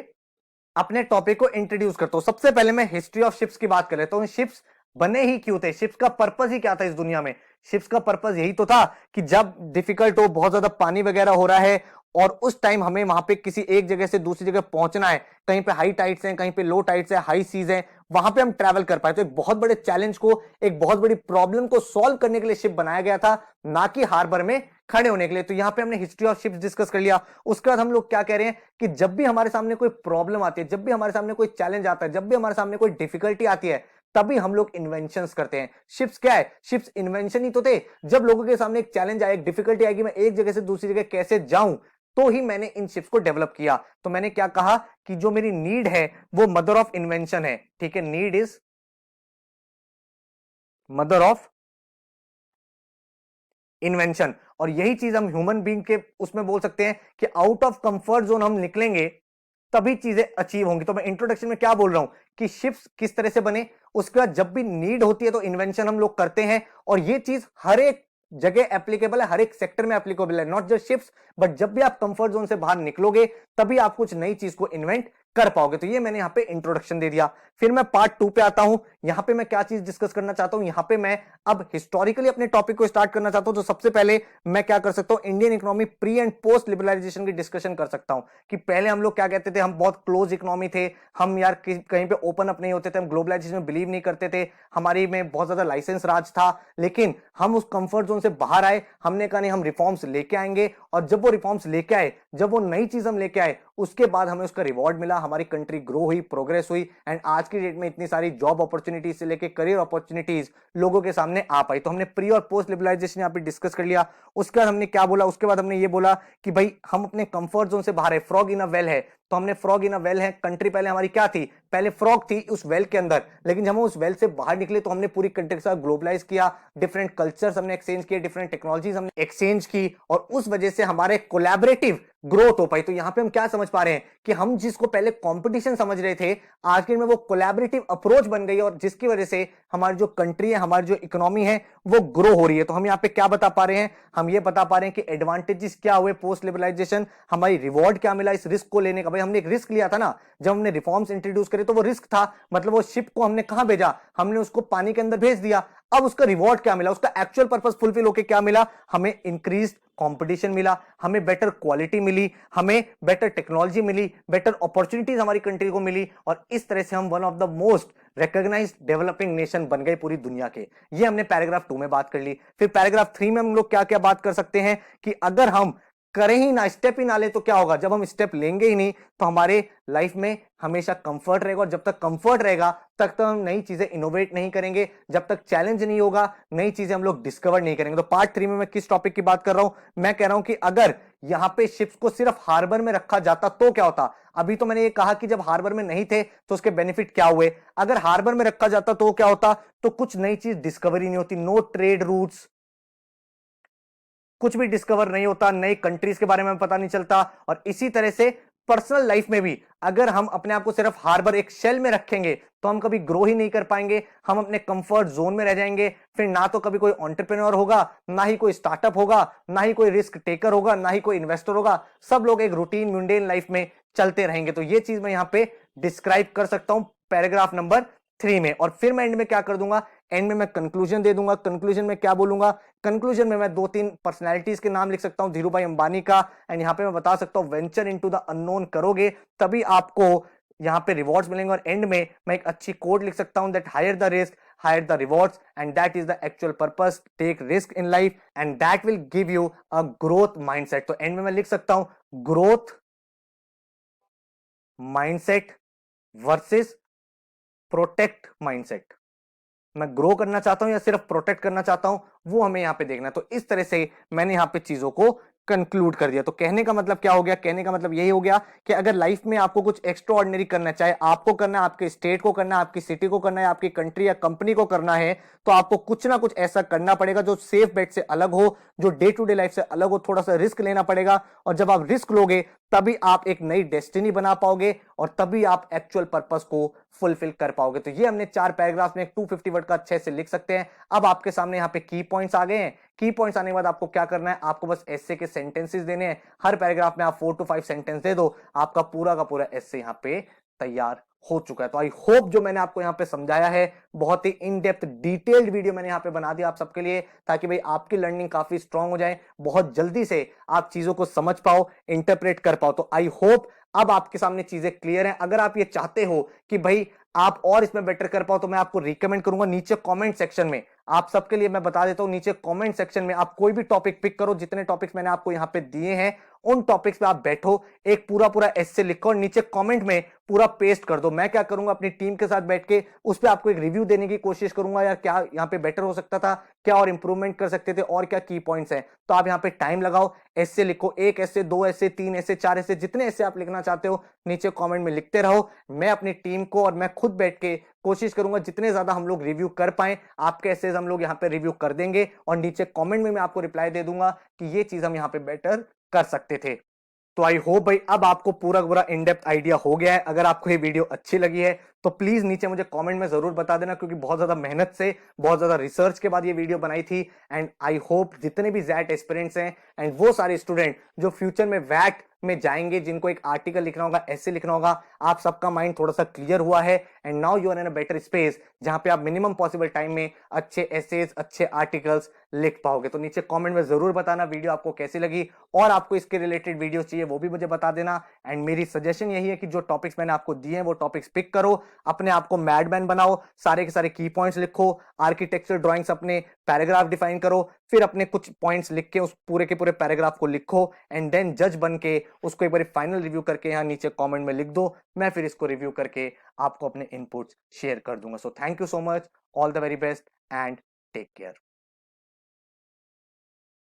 अपने टॉपिक को इंट्रोड्यूस करता हूं। सबसे पहले मैं हिस्ट्री ऑफ शिप्स की बात कर लेता हूं। शिप्स बने ही क्यों थे, शिप्स का पर्पस ही क्या था इस दुनिया में। शिप्स का पर्पस यही तो था कि जब डिफिकल्ट हो, बहुत ज्यादा पानी वगैरह हो रहा है, और उस टाइम हमें वहां पे किसी एक जगह से दूसरी जगह पहुंचना है, कहीं पे हाई टाइड्स हैं, कहीं पे लो टाइड्स है, हाई सीज है, वहां पे हम ट्रैवल कर पाए। तो एक बहुत बड़े चैलेंज को, एक बहुत बड़ी प्रॉब्लम को सॉल्व करने के लिए शिप बनाया गया था, ना कि हार्बर में खड़े होने के लिए। तो यहां पे हमने हिस्ट्री ऑफ शिप्स डिस्कस कर लिया। उसके बाद हम लोग क्या कह रहे हैं कि जब भी हमारे सामने कोई प्रॉब्लम आती है, जब भी हमारे सामने कोई चैलेंज आता है, जब भी हमारे सामने कोई डिफिकल्टी आती है, तभी हम लोग इन्वेंशंस करते हैं। शिप्स क्या है, शिप्स इन्वेंशन ही तो थे। जब लोगों के सामने एक चैलेंज आए, एक डिफिकल्टी आएगी, मैं एक जगह से दूसरी जगह कैसे जाऊं, तो ही मैंने इन शिप्स को डेवलप किया। तो मैंने क्या कहा कि जो मेरी नीड है वो मदर ऑफ इन्वेंशन है। ठीक है, need is mother of invention. और यही चीज हम ह्यूमन बीइंग के उसमें बोल सकते हैं कि आउट ऑफ कंफर्ट जोन हम निकलेंगे तभी चीजें अचीव होंगी। तो मैं इंट्रोडक्शन में क्या बोल रहा हूं कि शिप्स किस तरह से बने, उसके बाद जब भी नीड होती है तो इन्वेंशन हम लोग करते हैं, और ये चीज हर एक जगह एप्लीकेबल है, हर एक सेक्टर में एप्लीकेबल है, नॉट जस्ट शिप्स, बट जब भी आप कंफर्ट जोन से बाहर निकलोगे तभी आप कुछ नई चीज को इन्वेंट कर पाओगे। तो ये मैंने यहां पे इंट्रोडक्शन दे दिया। फिर मैं पार्ट 2 पे आता हूं। यहां पे मैं क्या चीज डिस्कस करना चाहता हूं, यहां पे मैं अब हिस्टोरिकली अपने टॉपिक को स्टार्ट करना चाहता हूं। तो सबसे पहले मैं क्या कर सकता हूं, Indian economy pre and post liberalisation की डिस्कशन कर सकता हूं कि पहले हम लोग क्या कहते थे, हम बहुत क्लोज इकोनॉमी थे, हम यार कहीं पे ओपन अप नहीं होते थे, हम ग्लोबलाइजेशन में बिलीव नहीं करते थे, हमारी में बहुत ज्यादा लाइसेंस राज था, लेकिन हम उस कंफर्ट जोन से बाहर आए, हमने कहा नहीं हम रिफॉर्म्स लेके आएंगे, और जब वो रिफॉर्म्स लेके आए, जब वो नई चीज हम लेके आए, उसके बाद हमें उसका रिवॉर्ड मिला, हमारी कंट्री ग्रो हुई, प्रोग्रेस हुई, एंड आज की डेट में इतनी सारी जॉब अपॉर्चुनिटीज से लेके करियर अपॉर्चुनिटीज लोगों के सामने आ पाई। तो हमने प्री और पोस्ट लिबरलाइजेशन यहाँ पे डिस्कस कर लिया। उसके बाद हमने क्या बोला, उसके बाद हमने ये बोला कि भाई हम अपने कंफर्ट जोन से बाहर है, फ्रॉग इन अ वेल है। तो हमने फ्रॉग इन अ वेल है, कंट्री पहले हमारी क्या थी, पहले फ्रॉग थी उस वेल के अंदर, लेकिन जब हम उस वेल से बाहर निकले तो हमने पूरी कंट्री के साथ ग्लोबलाइज किया, डिफरेंट कल्चर्स हमने एक्सचेंज किए, डिफरेंट टेक्नोलॉजीज हमने एक्सचेंज की, और उस वजह से हमारे कोलैबोरेटिव ग्रोथ हो पाई। तो यहां पे हम क्या समझ पा रहे हैं कि हम जिसको पहले कंपटीशन समझ रहे थे, आज के में वो कोलैबोरेटिव अप्रोच बन गई, और जिसकी वजह से हमारी जो कंट्री है, हमारी जो इकोनॉमी है, वो ग्रो हो रही है। तो हम यहाँ पे क्या बता पा रहे हैं, हम ये बता पा रहे हैं कि एडवांटेजेस क्या हुए पोस्ट लिबरलाइजेशन, हमारी रिवॉर्ड क्या मिला इस रिस्क को लेने का। भाई हमने एक रिस्क लिया था ना, जब हमने रिफॉर्म्स इंट्रोड्यूस करे तो वो रिस्क था, मतलब वो शिप को हमने कहां भेजा, हमने उसको पानी के अंदर भेज दिया। अब उसका रिवॉर्ड क्या मिला, उसका एक्चुअल पर्पस फुलफिल होकर क्या मिला, हमें इंक्रीज कंपटीशन मिला, हमें बेटर क्वालिटी मिली, हमें बेटर टेक्नोलॉजी मिली, बेटर अपॉर्चुनिटीज हमारी कंट्री को मिली, और इस तरह से हम one of the most recognised developing nation बन गए पूरी दुनिया के। ये हमने पैराग्राफ 2 में बात कर ली। फिर पैराग्राफ 3 में हम लोग क्या क्या बात कर सकते हैं कि अगर हम करें ही ना, स्टेप ही ना ले, तो क्या होगा? जब हम स्टेप लेंगे ही नहीं तो हमारे लाइफ में हमेशा कंफर्ट रहेगा, और जब तक कंफर्ट रहेगा तब तक हम नई चीजें इनोवेट नहीं करेंगे, जब तक चैलेंज नहीं होगा नई चीजें हम लोग डिस्कवर नहीं करेंगे। तो पार्ट 3 में मैं किस टॉपिक की बात कर रहा हूं? मैं कह रहा हूं कि अगर यहां पे शिप्स को सिर्फ हार्बर में रखा जाता तो क्या होता। अभी तो मैंने ये कहा कि जब हार्बर में नहीं थे तो उसके बेनिफिट क्या हुए। अगर हार्बर में रखा जाता तो क्या होता? तो कुछ नई चीज डिस्कवरी नहीं होती, नो ट्रेड रूट्स, कुछ भी डिस्कवर नहीं होता, नई कंट्रीज के बारे में पता नहीं चलता। और इसी तरह से पर्सनल लाइफ में भी अगर हम अपने आप को सिर्फ हार्बर, एक शेल में रखेंगे तो हम कभी ग्रो ही नहीं कर पाएंगे, हम अपने कंफर्ट जोन में रह जाएंगे। फिर ना तो कभी कोई एंटरप्रेन्योर होगा, ना ही कोई स्टार्टअप होगा, ना ही कोई रिस्क टेकर होगा, ना ही कोई इन्वेस्टर होगा। सब लोग एक रूटीन म्यूंडेन लाइफ में चलते रहेंगे। तो ये चीज मैं यहां पे डिस्क्राइब कर सकता हूं पैराग्राफ नंबर 3 में। और फिर मैं एंड में क्या कर दूंगा? एंड में मैं कंक्लूजन दे दूंगा। कंक्लूजन में क्या बोलूंगा? कंक्लूजन में मैं 2-3 पर्सनैलिटीज के नाम लिख सकता हूं, धीरू भाई अंबानी का, एंड यहां पे मैं बता सकता हूं वेंचर इनटू द अननोन करोगे तभी आपको यहां पे रिवॉर्ड्स मिलेंगे। और एंड में मैं एक अच्छी कोड लिख सकता हूं, that higher the risk higher the rewards and that is the actual purpose, take risk in life and that will give you a growth mindset. तो एंड में मैं लिख सकता हूं growth mindset versus protect mindset. मैं ग्रो करना चाहता हूं या सिर्फ प्रोटेक्ट करना चाहता हूं, वो हमें यहां पे देखना है। तो इस तरह से मैंने यहां पे चीजों को कंक्लूड कर दिया। तो कहने का मतलब क्या हो गया? कहने का मतलब यही हो गया कि अगर लाइफ में आपको कुछ एक्स्ट्रा ऑर्डिनरी करना है, चाहे आपको करना है, आपके स्टेट को करना है, आपकी सिटी को करना है, आपकी कंट्री या कंपनी को करना है, तो आपको कुछ ना कुछ ऐसा करना पड़ेगा जो सेफ बेट से अलग हो, जो डे टू डे लाइफ से अलग हो, थोड़ा सा रिस्क लेना पड़ेगा। और जब आप रिस्क लोगे तभी आप एक नई डेस्टिनी बना पाओगे, और तभी आप एक्चुअल पर्पस को फुलफिल कर पाओगे। तो ये हमने 4 पैराग्राफ में 250 वर्ड का अच्छे से लिख सकते हैं। अब आपके सामने यहाँ पे की पॉइंट्स आ गए हैं। की पॉइंट्स आने के बाद आपको क्या करना है? आपको बस एस्से के सेंटेंसेस देने हैं। हर पैराग्राफ में आप 4 to 5 सेंटेंस दे दो, आपका पूरा का पूरा एस्से यहाँ पे तैयार हो चुका है। तो आई होप जो मैंने आपको यहाँ पे समझाया है, बहुत ही इन डेप्थ डिटेल्ड वीडियो मैंने यहाँ पे बना दिया आप सबके लिए, ताकि भाई आपकी लर्निंग काफी स्ट्रांग हो जाए, बहुत जल्दी से आप चीजों को समझ पाओ, इंटरप्रेट कर पाओ। तो आई होप अब आपके सामने चीजें क्लियर हैं। अगर आप ये चाहते हो कि भाई आप और इसमें बेटर कर पाओ, तो मैं आपको रिकमेंड करूंगा नीचे कमेंट सेक्शन में, आप सबके लिए मैं बता देता हूं, नीचे कमेंट सेक्शन में आप कोई भी टॉपिक पिक करो, जितने टॉपिक्स मैंने आपको यहां पे दिए हैं उन टॉपिक्स पे आप बैठो, एक पूरा पूरा एस्से लिखो और नीचे कमेंट में पूरा पेस्ट कर दो। मैं क्या करूंगा, अपनी टीम के साथ बैठ के उस पर आपको एक रिव्यू देने की कोशिश करूंगा, यार क्या यहाँ पे बेटर हो सकता था, क्या और इंप्रूवमेंट कर सकते थे, और क्या की पॉइंट्स हैं। तो आप यहाँ पे टाइम लगाओ, एस्से लिखो, 1 एस्से, 2 एस्से, 3 एस्से, 4 एस्से, जितने एस्से आप लिखना चाहते हो नीचे कमेंट में लिखते रहो। मैं अपनी टीम को और मैं खुद बैठ के कोशिश करूंगा जितने ज्यादा हम लोग रिव्यू कर पाए, आपके एस्सेज हम लोग यहाँ पे रिव्यू कर देंगे, और नीचे कमेंट में मैं आपको रिप्लाई दे दूंगा कि ये चीज हम यहाँ पे बेटर कर सकते थे। तो आई होप भाई अब आपको पूरा पूरा इन डेप्थ आइडिया हो गया है। अगर आपको ये वीडियो अच्छी लगी है तो प्लीज नीचे मुझे कमेंट में जरूर बता देना, क्योंकि बहुत ज्यादा मेहनत से, बहुत ज्यादा रिसर्च के बाद ये वीडियो बनाई थी। एंड आई होप जितने भी जैट एस्पिरेंट्स हैं एंड वो सारे स्टूडेंट जो फ्यूचर में वैट में जाएंगे, जिनको एक आर्टिकल लिखना होगा, ऐसे लिखना होगा, आप सबका माइंड थोड़ा सा क्लियर हुआ है, and now you are in a better space जहां पे आप मिनिमम पॉसिबल टाइम में अच्छे एसेज, अच्छे आर्टिकल्स लिख पाओगे। तो नीचे कमेंट में जरूर बताना वीडियो आपको कैसी लगी, और आपको इसके रिलेटेड वीडियो चाहिए वो भी मुझे बता देना। एंड मेरी सजेशन यही है कि जो टॉपिक्स मैंने आपको दिए हैं वो टॉपिक्स पिक करो, अपने आप को मैडमैन बनाओ, सारे के सारे की पॉइंट्स लिखो, आर्किटेक्चर ड्राइंग्स अपने पैराग्राफ डिफाइन करो, फिर अपने कुछ पॉइंट्स लिख के उस पूरे के पूरे पैराग्राफ को लिखो, एंड देन जज बन के उसको एक बार फाइनल रिव्यू करके यहाँ नीचे कमेंट में लिख दो। मैं फिर इसको रिव्यू करके आपको अपने इनपुट्स शेयर कर दूंगा। So thank you so much, all the very best and take care.